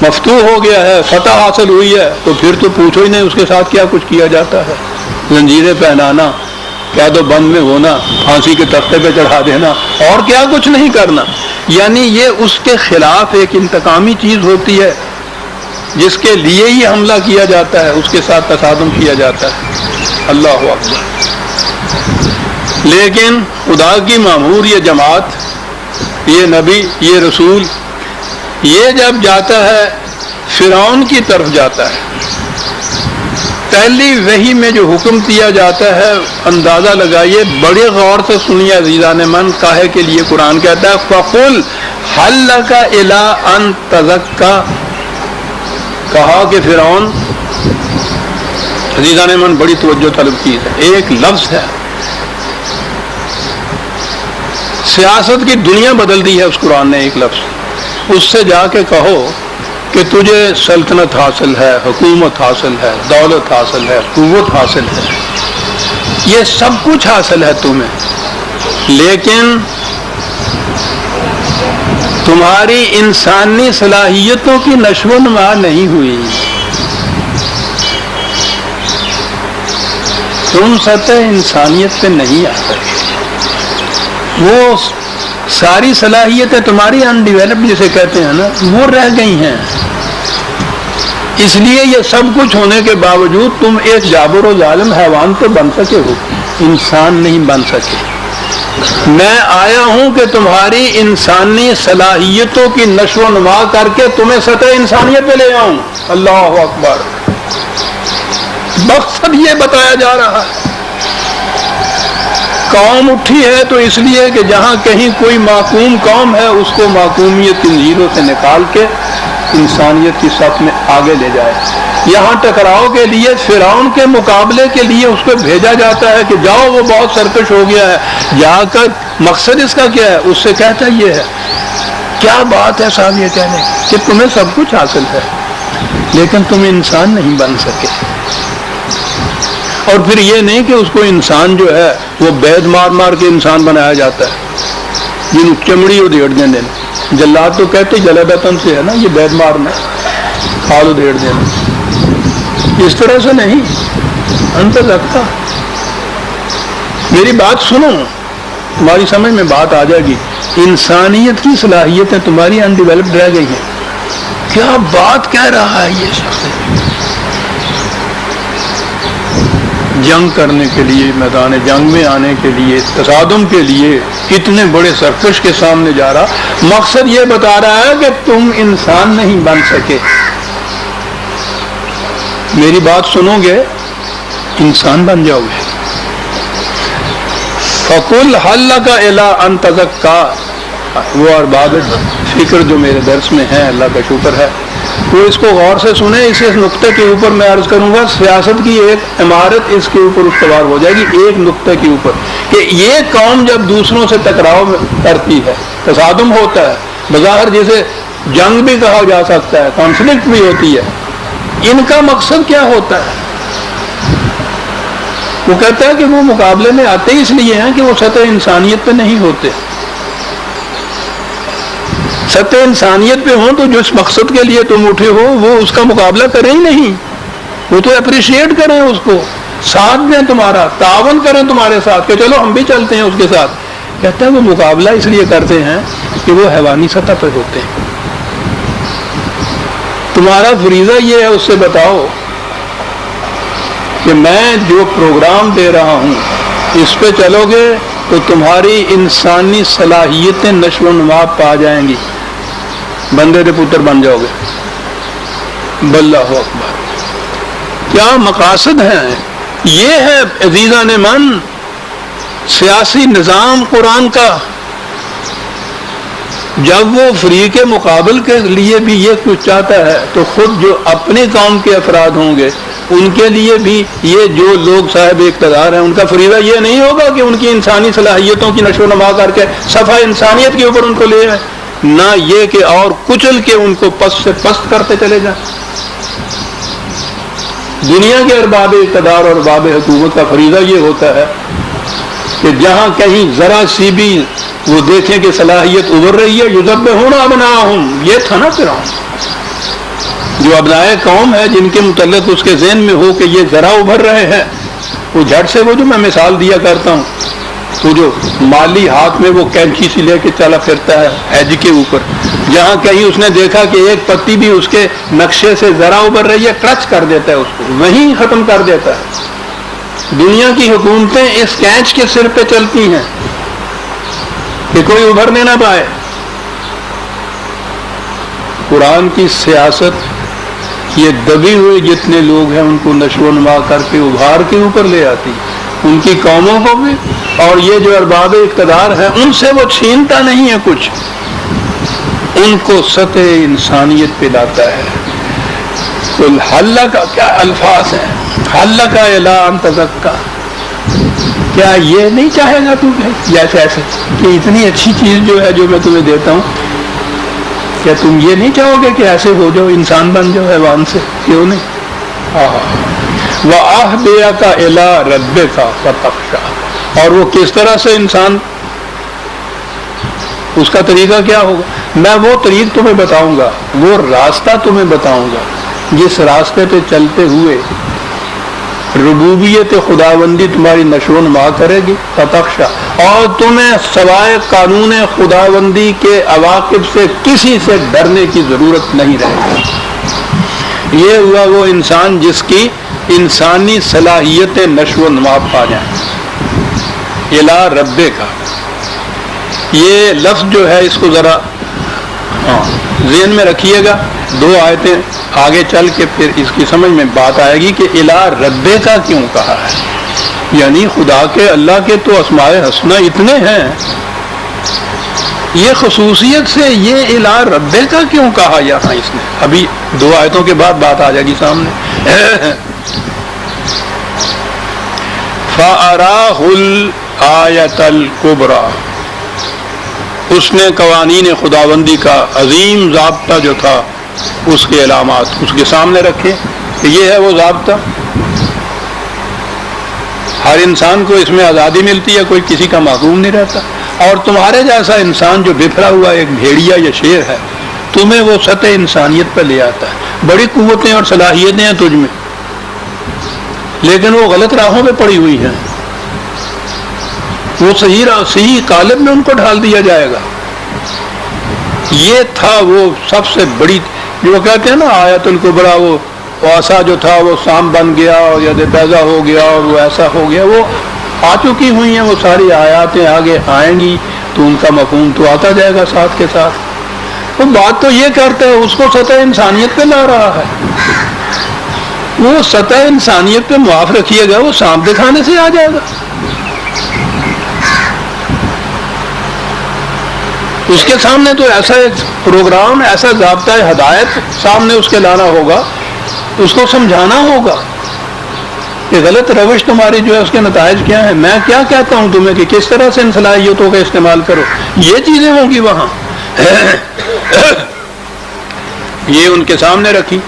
مفتوح ہو گیا ہے، فتح حاصل ہوئی ہے، تو پھر تو پوچھو ہی نہیں اس کے ساتھ کیا کچھ کیا جاتا ہے، زنجیریں پہنانا، قید و بند میں ہونا، پھانسی کے تختے پہ چڑھا دینا، اور کیا کچھ نہیں کرنا۔ یعنی یہ اس کے خلاف ایک انتقامی چیز ہوتی ہے، جس کے لیے ہی حملہ کیا جاتا ہے، اس کے ساتھ تصادم کیا جاتا ہے۔ اللہ اکبر۔ لیکن خدا کی مامور یہ جماعت، یہ نبی، یہ رسول، یہ جب جاتا ہے فرعون کی طرف جاتا ہے، پہلی وحی میں جو حکم دیا جاتا ہے، اندازہ لگائیے، بڑے غور سے سنیے عزیزان من، کاہے کے لیے قرآن کہتا ہے فَقُلْ هَلْ لَكَ إِلَىٰ أَن تَزَكَّىٰ، کہا کہ فرعون، عزیزان من بڑی توجہ طلب چیز ہے، ایک لفظ ہے، سیاست کی دنیا بدل دی ہے اس قرآن نے، ایک لفظ، اس سے جا کے کہو کہ تجھے سلطنت حاصل ہے، حکومت حاصل ہے، دولت حاصل ہے، قوت حاصل ہے، یہ سب کچھ حاصل ہے تمہیں، لیکن تمہاری انسانی صلاحیتوں کی نشو و نما نہیں ہوئی، تم سطح انسانیت پہ نہیں آ سکے، وہ ساری صلاحیتیں تمہاری انڈیولپڈ جسے کہتے ہیں نا، وہ رہ گئی ہیں، اس لیے یہ سب کچھ ہونے کے باوجود تم ایک جابر و ظالم حیوان تو بن سکے ہو، انسان نہیں بن سکے۔ میں آیا ہوں کہ تمہاری انسانی صلاحیتوں کی نشو و نما کر کے تمہیں سطح انسانیت پہ لے آؤں۔ اللہ اکبر۔ مقصد یہ بتایا جا رہا ہے، قوم اٹھی ہے تو اس لیے کہ جہاں کہیں کوئی معقوم قوم ہے، اس کو معقومیت کی زنجیروں سے نکال کے انسانیت کی صف میں آگے لے جائے۔ یہاں ٹکراؤ کے لیے فرعون کے مقابلے کے لیے اس کو بھیجا جاتا ہے کہ جاؤ، وہ بہت سرکش ہو گیا ہے، جا کر مقصد اس کا کیا ہے، اس سے کہتا یہ ہے، کیا بات ہے صاحب یہ کہنے کہ تمہیں سب کچھ حاصل ہے لیکن تم انسان نہیں بن سکے۔ اور پھر یہ نہیں کہ اس کو انسان جو ہے وہ بید مار مار کے انسان بنایا جاتا ہے، جن چمڑی ادھیڑ دینے، جلاد تو کہتے جلدتن سے ہے نا، یہ بید مارنا، کھال ادھیڑ دینا، اس طرح سے نہیں، انت لگتا۔ میری بات سنو، تمہاری سمجھ میں بات آ جائے گی۔ انسانیت کی صلاحیتیں تمہاری انڈیولپڈ رہ گئی ہیں۔ کیا بات کہہ رہا ہے یہ شخص؟ جنگ کرنے کے لیے، میدان جنگ میں آنے کے لیے، تصادم کے لیے اتنے بڑے سرکش کے سامنے جا رہا، مقصد یہ بتا رہا ہے کہ تم انسان نہیں بن سکے۔ میری بات سنو گے انسان بن جاؤ گے۔ فَقُلْ هَلْ لَكَ إِلَىٰ أَن تَزَكَّىٰ، وہ ارباب فکر جو میرے درس میں ہیں، اللہ کا شکر ہے، وہ اس کو غور سے سنیں۔ اس نقطے کے اوپر میں عرض کروں گا، سیاست کی ایک عمارت اس کے اوپر استوار ہو جائے گی، ایک نقطے کے اوپر، کہ یہ قوم جب دوسروں سے ٹکراؤ کرتی ہے، تصادم ہوتا ہے، بظاہر جسے جنگ بھی کہا جا سکتا ہے، کانفلکٹ بھی ہوتی ہے، ان کا مقصد کیا ہوتا ہے؟ وہ کہتا ہے کہ وہ مقابلے میں آتے اس لیے ہیں کہ وہ سطح انسانیت پہ نہیں ہوتے۔ سطح انسانیت پہ ہوں تو جس مقصد کے لیے تم اٹھے ہو وہ اس کا مقابلہ کریں ہی نہیں، وہ تو اپریشیٹ کریں، اس کو ساتھ دیں، تمہارا تعاون کریں تمہارے ساتھ، کہ چلو ہم بھی چلتے ہیں اس کے ساتھ۔ کہتا ہے وہ مقابلہ اس لیے کرتے ہیں کہ وہ حیوانی سطح پہ ہوتے ہیں۔ تمہارا فریضہ یہ ہے، اس سے بتاؤ کہ میں جو پروگرام دے رہا ہوں اس پہ چلو گے تو تمہاری انسانی صلاحیتیں نشو و نما پا جائیں گی، بندے دے پتر بن جاؤ گے۔ باللہ اکبر، کیا مقاصد ہیں؟ یہ ہے عزیزان من سیاسی نظام قرآن کا۔ جب وہ فریق مقابل کے لیے بھی یہ کچھ چاہتا ہے تو خود جو اپنی قوم کے افراد ہوں گے ان کے لیے بھی یہ جو لوگ صاحب اقتدار ہیں ان کا فریضہ یہ نہیں ہوگا کہ ان کی انسانی صلاحیتوں کی نشو و نما کر کے صفحہ انسانیت کے اوپر ان کو لے آئے، نہ یہ کہ اور کچل کے ان کو پست سے پست کرتے چلے جائیں۔ دنیا کے ارباب اقتدار اور ارباب حکومت کا فریضہ یہ ہوتا ہے کہ جہاں کہیں ذرا سی بھی وہ دیکھیں کہ صلاحیت ابھر رہی ہے، یذبحون ابناءہم، یہ تھا نا فرعون، جو ابنائے قوم ہے جن کے متعلق اس کے ذہن میں ہو کہ یہ ذرا ابھر رہے ہیں، وہ جھٹ سے وہ جو میں مثال دیا کرتا ہوں، وہ جو مالی ہاتھ میں وہ کینچی سی لے کے چلا پھرتا ہے ایج کے اوپر، جہاں کہیں اس نے دیکھا کہ ایک پتی بھی اس کے نقشے سے ذرا ابھر رہی ہے، ٹچ کر دیتا ہے اس کو، وہیں ختم کر دیتا ہے۔ دنیا کی حکومتیں اس کینچ کے سر پہ چلتی ہیں کہ کوئی ابھرنے نہ پائے۔ قرآن کی سیاست یہ دبی ہوئے جتنے لوگ ہیں ان کو نشو و نما کر کے ابھار کے اوپر لے آتی، ان کی قوموں کو بھی، اور یہ جو ارباب اقتدار ہیں ان سے وہ چھینتا نہیں ہے کچھ، ان کو سطح انسانیت پہ لاتا ہے۔ قل حل کا کیا الفاظ ہیں، حل کا الا ان تزکا، کیا یہ نہیں چاہے گا تو جیسے ایسے کہ اتنی اچھی چیز جو ہے جو میں تمہیں دیتا ہوں، کیا تم یہ نہیں چاہو گے کہ ایسے ہو جاؤ، انسان بن جاؤ حیوان سے؟ کیوں نہیں؟ وَأَهْدِيَكَ إِلَىٰ رَبِّكَ فَتَخْشَىٰ، اور وہ کس طرح سے انسان، اس کا طریقہ کیا ہوگا؟ میں وہ طریق تمہیں بتاؤں گا، وہ راستہ تمہیں بتاؤں گا جس راستے پہ چلتے ہوئے ربوبیت خداوندی تمہاری نشو و نما کرے گی، فتخشا، اور تمہیں سوائے قانون خداوندی کے عواقب سے کسی سے ڈرنے کی ضرورت نہیں رہے گی۔ یہ ہوا وہ انسان جس کی انسانی صلاحیتیں نشو و نما پا جائیں۔ الی ربے کا یہ لفظ جو ہے اس کو ذرا ذہن میں رکھیے گا، دو آیتیں آگے چل کے پھر اس کی سمجھ میں بات آئے گی کہ الی ربے کا کیوں کہا ہے، یعنی خدا کے، اللہ کے تو اسماء حسنہ اتنے ہیں، یہ خصوصیت سے یہ الی ربے کا کیوں کہا یہاں اس نے؟ ابھی دو آیتوں کے بعد بات آ جائے گی سامنے۔ فَأَرَاهُ الْآيَةَ الْكُبْرَى، اس نے قوانین خداوندی کا عظیم ضابطہ جو تھا اس کے علامات اس کے سامنے رکھے کہ یہ ہے وہ ضابطہ۔ ہر انسان کو اس میں آزادی ملتی ہے، کوئی کسی کا محکوم نہیں رہتا. اور تمہارے جیسا انسان جو بکھرا ہوا ایک بھیڑیا یا شیر ہے، تمہیں وہ سطح انسانیت پہ لے آتا ہے. بڑی قوتیں اور صلاحیتیں ہیں تجھ میں، لیکن وہ غلط راہوں پہ پڑی ہوئی ہیں. وہ صحیح قالب میں ان کو ڈھال دیا جائے گا. یہ تھا وہ سب سے بڑی، جو کہتے ہیں نا آیت الکبریٰ، وہ ایسا جو تھا وہ سام بن گیا اور ید بیضا ہو گیا اور وہ ایسا ہو گیا. وہ آ چکی ہوئی ہیں، وہ ساری آیاتیں آگے آئیں گی تو ان کا مفہوم تو آتا جائے گا ساتھ کے ساتھ. وہ بات تو یہ کرتا ہے، اس کو سطح انسانیت پہ لا رہا ہے. وہ سطح انسانیت پہ معاف رکھیے گا، وہ سانپ دکھانے سے آ جائے گا. اس کے سامنے تو ایسا ایک پروگرام، ایسا ضابطہ ہدایت سامنے اس کے لانا ہوگا، اس کو سمجھانا ہوگا کہ غلط روش تمہاری جو ہے اس کے نتائج کیا ہیں. میں کیا کہتا ہوں تمہیں کہ کس طرح سے ان صلاحیتوں کا استعمال کرو، یہ چیزیں ہوں گی وہاں. یہ ان کے سامنے رکھی،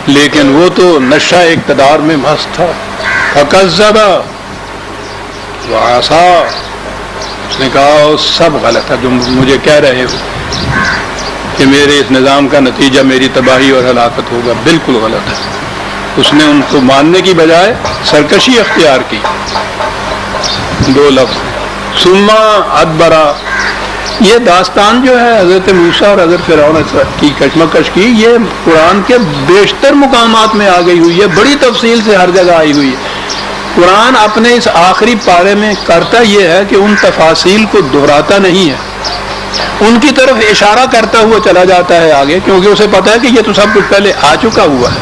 لیکن وہ تو نشہ اقتدار میں مست تھا. فکذب وعصا، اس نے کہا سب غلط ہے جو مجھے کہہ رہے ہو کہ میرے اس نظام کا نتیجہ میری تباہی اور ہلاکت ہوگا، بالکل غلط ہے. اس نے ان کو ماننے کی بجائے سرکشی اختیار کی. 2 لفظ ثم ادبرا. یہ داستان جو ہے حضرت موسیٰ اور حضرت فرعون کی کشمکش کی، یہ قرآن کے بیشتر مقامات میں آ گئی ہوئی ہے، بڑی تفصیل سے ہر جگہ آئی ہوئی ہے. قرآن اپنے اس آخری پارے میں کرتا یہ ہے کہ ان تفاصیل کو دہراتا نہیں ہے، ان کی طرف اشارہ کرتا ہوا چلا جاتا ہے آگے، کیونکہ اسے پتا ہے کہ یہ تو سب کچھ پہلے آ چکا ہوا ہے.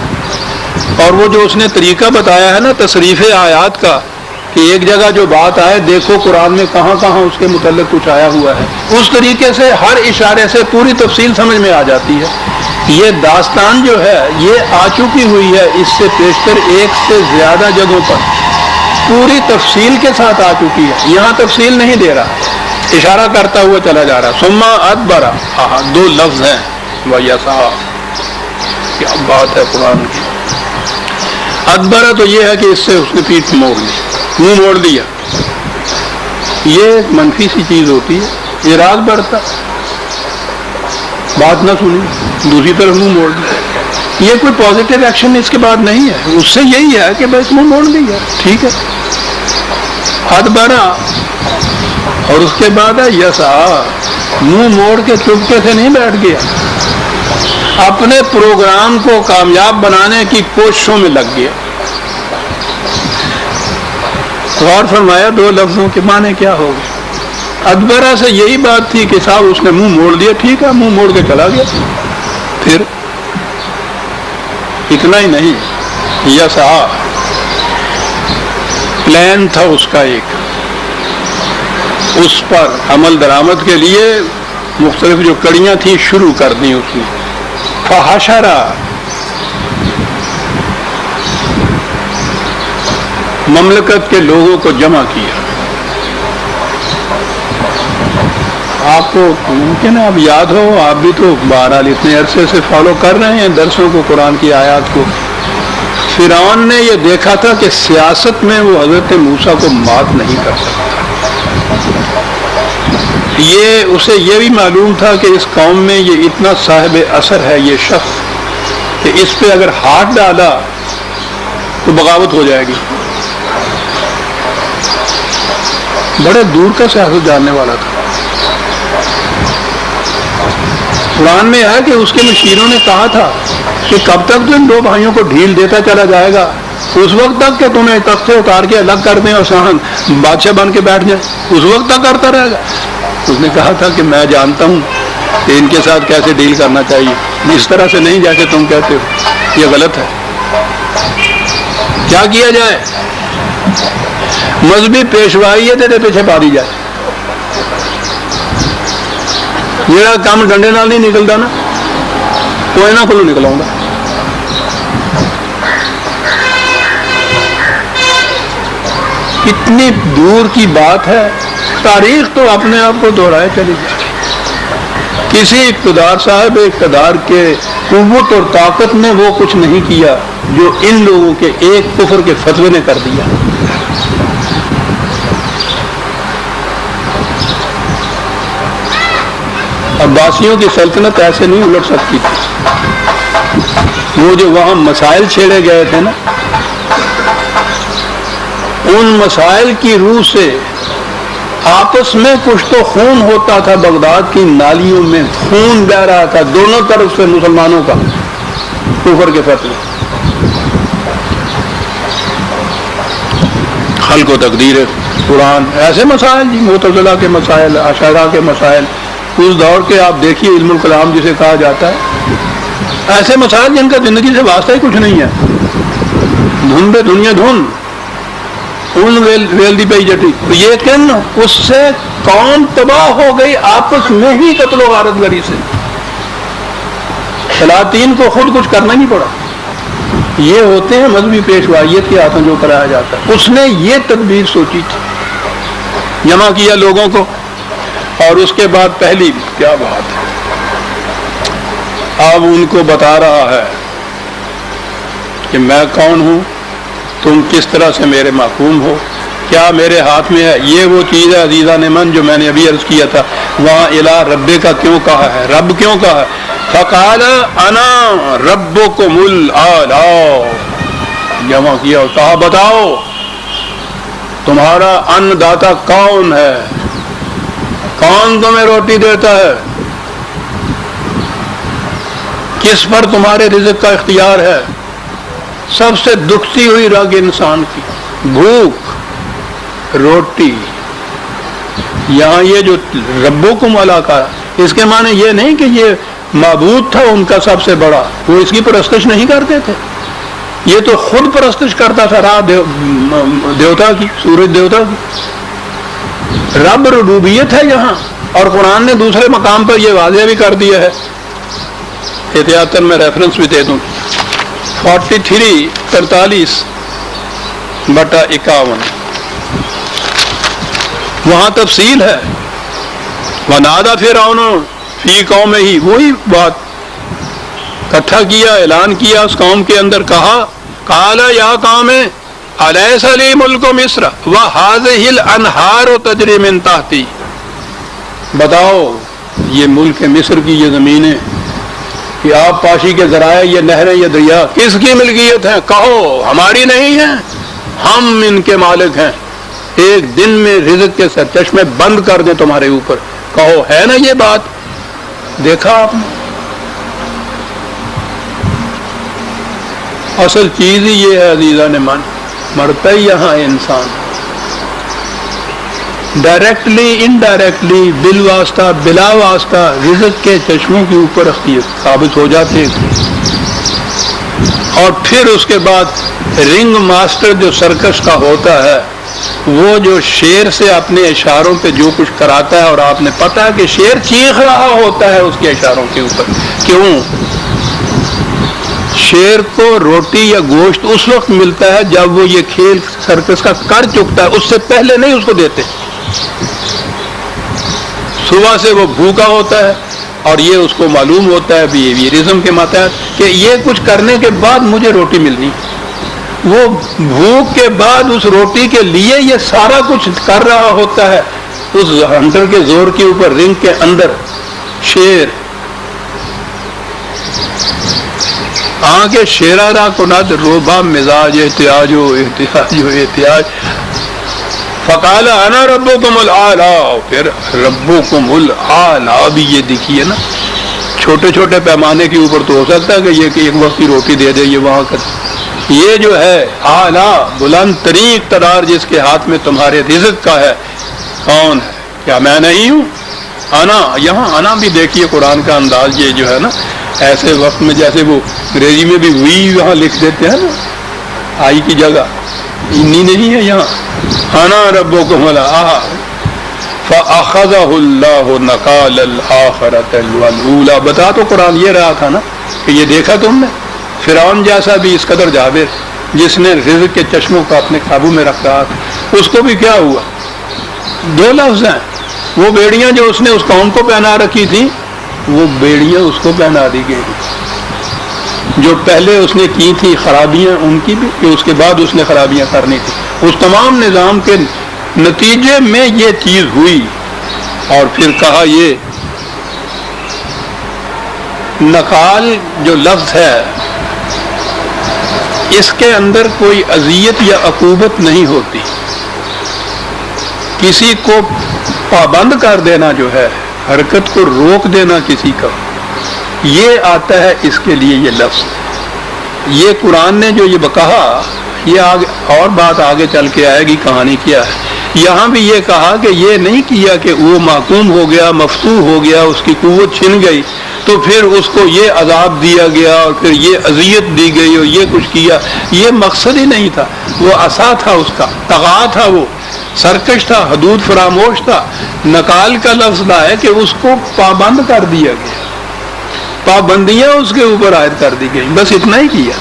اور وہ جو اس نے طریقہ بتایا ہے نا تصریف آیات کا، کہ ایک جگہ جو بات آئے دیکھو قرآن میں کہاں کہاں اس کے متعلق کچھ آیا ہوا ہے، اس طریقے سے ہر اشارے سے پوری تفصیل سمجھ میں آ جاتی ہے. یہ داستان جو ہے یہ آ چکی ہوئی ہے، اس سے پیشتر 1 سے زیادہ جگہوں پر پوری تفصیل کے ساتھ آ چکی ہے. یہاں تفصیل نہیں دے رہا، اشارہ کرتا ہوا چلا جا رہا. ثم ادبر، 2 لفظ ہیں ویسع. کیا بات ہے قرآن کی. ادبر تو یہ ہے کہ اس سے اس نے پیٹھ موڑ لی، منہ موڑ دیا. یہ ایک منفی سی چیز ہوتی ہے، اعراض بڑھتا، بات نہ سنی، دوسری طرف منہ موڑ دیا. یہ کوئی پازیٹیو ایکشن اس کے بعد نہیں ہے. اس سے یہی ہے کہ بس منہ موڑ دیا، ٹھیک ہے. ادبرا، اور اس کے بعد ہے یسا. منہ موڑ کے چپکے سے نہیں بیٹھ گیا، اپنے پروگرام کو کامیاب بنانے کی کوششوں میں لگ گیا. غور فرمایا 2 لفظوں کے معنی کیا ہوگا. ادبرا سے یہی بات تھی کہ صاحب اس نے منہ موڑ دیا، ٹھیک ہے، منہ موڑ کے چلا گیا. پھر اتنا ہی نہیں، یسا پلان تھا اس کا ایک، اس پر عمل درآمد کے لیے مختلف جو کڑیاں تھیں شروع کر دیں اس نے. فحشرا، مملکت کے لوگوں کو جمع کیا. آپ کو ممکن ہے اب یاد ہو، آپ بھی تو بہرحال اتنے عرصے سے فالو کر رہے ہیں درسوں کو، قرآن کی آیات کو. فرعون نے یہ دیکھا تھا کہ سیاست میں وہ حضرت موسیٰ کو مات نہیں کر سکتا. اسے یہ بھی معلوم تھا کہ اس قوم میں یہ اتنا صاحب اثر ہے یہ شخص کہ اس پہ اگر ہاتھ ڈالا تو بغاوت ہو جائے گی. بڑے دور کا سیاست جاننے والا تھا. قرآن میں ہے کہ اس کے مشیروں نے کہا تھا کہ کب تک تو ان 2 بھائیوں کو ڈھیل دیتا چلا جائے گا، اس وقت تک کہ تمہیں تخت سے اتار کے الگ کر دیں اور سہن بادشاہ بن کے بیٹھ جائیں، اس وقت تک کرتا رہے گا. اس نے کہا تھا کہ میں جانتا ہوں کہ ان کے ساتھ کیسے ڈیل کرنا چاہیے، اس طرح سے نہیں جیسے تم کہتے ہو، یہ غلط ہے. کیا کیا جائے؟ مذہبی پیشوائی ہے تیرے پیچھے پا دی جائے. میرا کام ڈنڈے نال نہیں نکلتا نا، کوئی نہ کلو نکلاؤں گا. کتنی دور کی بات ہے. تاریخ تو اپنے آپ کو دوہرائے چلی جائے. کسی اقتدار صاحب اقتدار کے قوت اور طاقت نے وہ کچھ نہیں کیا جو ان لوگوں کے ایک کفر کے فتوے نے کر دیا. عباسیوں کی سلطنت ایسے نہیں الٹ سکتی تھی. وہ جو وہاں مسائل چھیڑے گئے تھے نا، ان مسائل کی روح سے آپس میں کچھ تو خون ہوتا تھا. بغداد کی نالیوں میں خون بہ رہا تھا دونوں طرف سے مسلمانوں کا، کفر کے فتوے. خلق و تقدیر قرآن، ایسے مسائل جی، معتزلہ کے مسائل، اشاعرہ کے مسائل، اس دور کے آپ دیکھیے علم الکلام جسے کہا جاتا ہے، ایسے مسائل جن کا زندگی سے واسطہ ہی کچھ نہیں ہے. دھن پہ دنیا دھن، ان ویل دی پی جٹی. لیکن اس سے قوم تباہ ہو گئی آپس میں ہی قتل و غارت گری سے. سلاطین کو خود کچھ کرنا نہیں پڑا. یہ ہوتے ہیں مذہبی پیشوائیت کے ہاتھوں جو کرایا جاتا ہے. اس نے یہ تدبیر سوچی تھی، جمع کیا لوگوں کو، اور اس کے بعد پہلی کیا بات ہے، اب ان کو بتا رہا ہے کہ میں کون ہوں، تم کس طرح سے میرے محکوم ہو، کیا میرے ہاتھ میں ہے. یہ وہ چیز ہے عزیزان من جو میں نے ابھی عرض کیا تھا، وہاں الہ رب کا کیوں کہا ہے، رب کیوں کہا ہے. فقال انا ربکم الاعلی، جمع کیا، کہا بتاؤ تمہارا ان داتا کون ہے، کون تمہیں روٹی دیتا ہے، کس پر تمہارے رزق کا اختیار ہے. سب سے دکھتی ہوئی رگ انسان کی بھوک، روٹی. یہاں یہ جو ربکم الاعلی کا، اس کے معنی یہ نہیں کہ یہ معبود تھا ان کا سب سے بڑا، وہ اس کی پرستش نہیں کرتے تھے، یہ تو خود پرستش کرتا تھا راہ دیوتا کی، سورج دیوتا کی. رب ربوبیت ہے یہاں، اور قرآن نے دوسرے مقام پر یہ واضح بھی کر دیا ہے. احتیاطاً میں ریفرنس بھی دے دوں، 43:51 وہاں تفصیل ہے. ونادى فرعون فی قوم ہی، وہی بات اکٹھا کیا، اعلان کیا اس قوم کے اندر. کہا قال یا قوم الیس لی ملک مصر وہذہ الانہار تجری من تحتی، بتاؤ یہ ملک مصر کی یہ زمینیں، کہ آپ پاشی کے ذرائع، یہ نہریں، یہ دریا کس کی ملکیت ہیں؟ کہو ہماری نہیں ہیں، ہم ان کے مالک ہیں. ایک دن میں رزق کے سرچشمے بند کر دیں تمہارے اوپر. کہو ہے نا یہ بات؟ دیکھا آپ نے، اصل چیز ہی یہ ہے عزیزان من، مرتا ہی یہاں انسان ڈائریکٹلی انڈائریکٹلی، بالواسطہ بلا واسطہ رزق کے چشموں کے اوپر اختیار ثابت ہو جاتے ہیں. اور پھر اس کے بعد رنگ ماسٹر جو سرکس کا ہوتا ہے، وہ جو شیر سے اپنے اشاروں پہ جو کچھ کراتا ہے، اور آپ نے پتا ہے کہ شیر چیخ رہا ہوتا ہے اس کے اشاروں کے اوپر. کیوں؟ شیر کو روٹی یا گوشت اس وقت ملتا ہے جب وہ یہ کھیل سرکس کا کر چکتا ہے، اس سے پہلے نہیں اس کو دیتے. صبح سے وہ بھوکا ہوتا ہے، اور یہ اس کو معلوم ہوتا ہے بیہیویئرزم کے ماتحت کہ یہ کچھ کرنے کے بعد مجھے روٹی ملنی. وہ بھوک کے بعد اس روٹی کے لیے یہ سارا کچھ کر رہا ہوتا ہے. اس ہنٹر کے زور کے اوپر رنگ کے اندر شیر آنکھ شیرارا کناد روبا مزاج احتیاج و احتیاج و احتیاج. فقال انا ربکم الاعلی، پھر ربکم الاعلی بھی یہ دکھیے نا، چھوٹے چھوٹے پیمانے کے اوپر تو ہو سکتا ہے کہ یہ کہ ایک وقت کی روٹی دے دے، یہ وہاں کا یہ جو ہے اعلی بلند ترین اقتدار جس کے ہاتھ میں تمہارے رزق کا ہے، کون ہے؟ کیا میں نہیں ہوں؟ انا، یہاں انا بھی دیکھیے قرآن کا انداز یہ جو ہے نا، ایسے وقت میں جیسے وہ انگریزی میں بھی وی یہاں لکھ دیتے ہیں نا، آئی کی جگہ انی نہیں ہے یہاں. انا ربکم الاعلی فاخذہ اللہ نکال الآخرۃ والأولی. بتا تو قرآن یہ رہا تھا نا کہ یہ دیکھا تم نے فرعون جیسا بھی اس قدر جابر جس نے رزق کے چشموں کو اپنے قابو میں رکھ رہا تھا، اس کو بھی کیا ہوا؟ دو لفظ ہیں، وہ بیڑیاں جو اس نے اس قوم کو پہنا رکھی تھیں، وہ بیڑیاں اس کو پہنا دی گئی. جو پہلے اس نے کی تھی خرابیاں ان کی بھی، کہ اس کے بعد اس نے خرابیاں کرنی تھی، اس تمام نظام کے نتیجے میں یہ چیز ہوئی. اور پھر کہا یہ نقال جو لفظ ہے اس کے اندر کوئی اذیت یا عقوبت نہیں ہوتی. کسی کو پابند کر دینا جو ہے، حرکت کو روک دینا کسی کا، یہ آتا ہے اس کے لیے یہ لفظ. یہ قرآن نے جو یہ کہا، یہ آگے اور بات آگے چل کے آئے گی کہانی کیا ہے. یہاں بھی یہ کہا کہ یہ نہیں کیا کہ وہ محکوم ہو گیا، مفتوح ہو گیا، اس کی قوت چھن گئی تو پھر اس کو یہ عذاب دیا گیا اور پھر یہ اذیت دی گئی اور یہ کچھ کیا. یہ مقصد ہی نہیں تھا. وہ عصا تھا، اس کا طغا تھا، وہ سرکش تھا، حدود فراموش تھا. نکال کا لفظ ہے کہ اس کو پابند کر دیا گیا، پابندیاں اس کے اوپر عائد کر دی گئی، بس اتنا ہی کیا.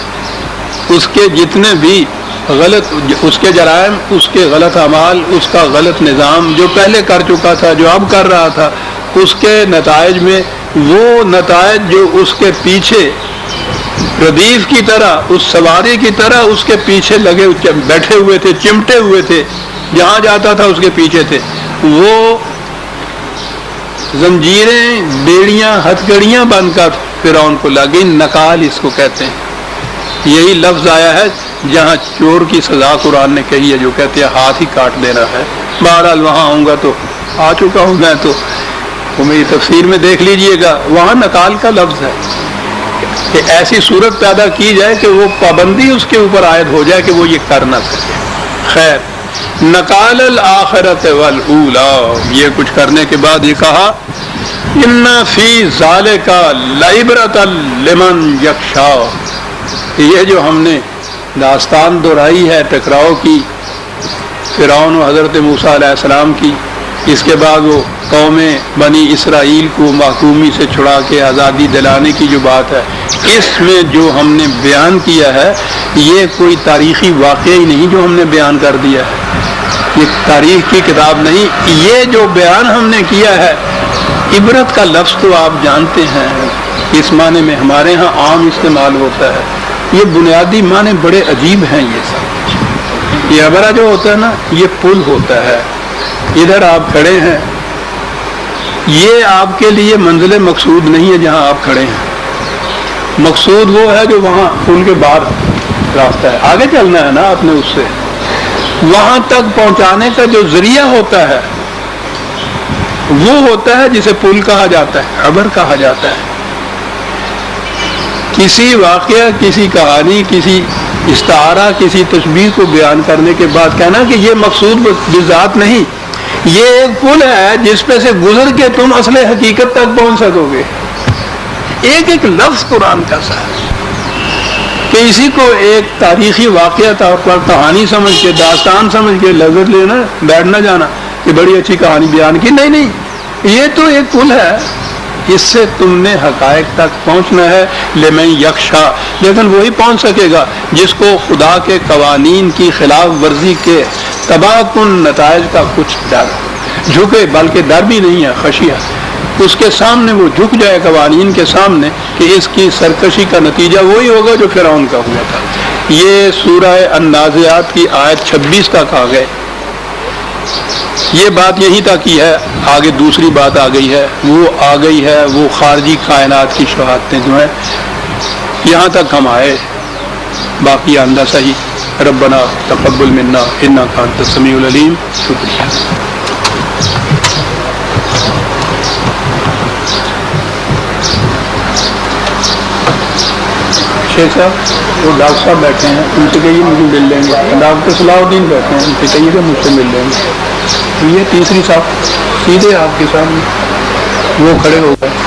اس کے جتنے بھی غلط، اس کے جرائم، اس کے غلط اعمال، اس کا غلط نظام جو پہلے کر چکا تھا، جو اب کر رہا تھا، اس کے نتائج میں وہ نتائج جو اس کے پیچھے ردیف کی طرح، اس سواری کی طرح اس کے پیچھے لگے بیٹھے ہوئے تھے، چمٹے ہوئے تھے، جہاں جاتا تھا اس کے پیچھے تھے، وہ زنجیریں، بیڑیاں، ہتھکڑیاں بن کر فرعون کو لگی. نکال اس کو کہتے ہیں. یہی لفظ آیا ہے جہاں چور کی سزا قرآن نے کہی ہے، جو کہتے ہیں ہاتھ ہی کاٹ دینا ہے. بہرحال وہاں آؤں گا تو آ چکا ہوں میں، تو وہ میری تفسیر میں دیکھ لیجئے گا، وہاں نکال کا لفظ ہے کہ ایسی صورت پیدا کی جائے کہ وہ پابندی اس کے اوپر عائد ہو جائے کہ وہ یہ کر نہ سکے. خیر، نکال الآخرت والاولی، یہ کچھ کرنے کے بعد یہ کہا ان فی ذالک لعبرۃ لمن یخشی. یہ جو ہم نے داستان دہرائی ہے ٹکراؤ کی فرعون و حضرت موسیٰ علیہ السلام کی، اس کے بعد وہ قوم بنی اسرائیل کو محکومی سے چھڑا کے آزادی دلانے کی جو بات ہے، اس میں جو ہم نے بیان کیا ہے یہ کوئی تاریخی واقعہ ہی نہیں جو ہم نے بیان کر دیا ہے، یہ تاریخ کی کتاب نہیں. یہ جو بیان ہم نے کیا ہے، عبرت کا لفظ تو آپ جانتے ہیں اس معنی میں ہمارے ہاں عام استعمال ہوتا ہے. یہ بنیادی معنی بڑے عجیب ہیں. یہ سب، یہ عبرہ جو ہوتا ہے نا، یہ پل ہوتا ہے. ادھر آپ کھڑے ہیں، یہ آپ کے لیے منزل مقصود نہیں ہے جہاں آپ کھڑے ہیں. مقصود وہ ہے جو وہاں پل کے باہر راستہ ہے، آگے چلنا ہے نا آپ نے. اس سے وہاں تک پہنچانے کا جو ذریعہ ہوتا ہے وہ ہوتا ہے جسے پل کہا جاتا ہے، عبر کہا جاتا ہے. کسی واقعہ، کسی کہانی، کسی استعارہ، کسی تشبیہ کو بیان کرنے کے بعد کہنا کہ یہ مقصود بذات نہیں، یہ ایک پل ہے جس پہ سے گزر کے تم اصل حقیقت تک پہنچ سکو گے. ایک ایک لفظ قرآن کا سا ہے کہ اسی کو ایک تاریخی واقعہ طور پر کہانی سمجھ کے، داستان سمجھ کے لذت لینا، بیٹھ نہ جانا کہ بڑی اچھی کہانی بیان کی. نہیں نہیں، یہ تو ایک پل ہے، اس سے تم نے حقائق تک پہنچنا ہے. لمن یخشی، لیکن وہی پہنچ سکے گا جس کو خدا کے قوانین کی خلاف ورزی کے تباہ کن نتائج کا کچھ ڈر جھکے، بلکہ ڈر بھی نہیں ہے، خشیہ. اس کے سامنے وہ جھک جائے قوانین کے سامنے کہ اس کی سرکشی کا نتیجہ وہی ہوگا جو فرعون کا ہوا تھا. یہ سورہ النازعات کی آیت 26 تک آ گئے. یہ بات یہیں تک کی ہے. آگے دوسری بات آ گئی ہے، وہ آ گئی ہے وہ خارجی کائنات کی شہادتیں جو ہیں. یہاں تک ہم آئے، باقی آندہ صحیح. ربنا تقبل منا انک انت السمیع العلیم. شکریہ. شیخ صاحب، وہ ڈاکٹر صاحب بیٹھے ہیں، ان سے کہیے مجھے مل لیں گے. ڈاکٹر صلاح الدین بیٹھے ہیں، ان سے کہیے کہ مجھ سے مل لیں گے. یہ تیسری صاحب سیدھے آپ کے سامنے وہ کھڑے ہو گئے.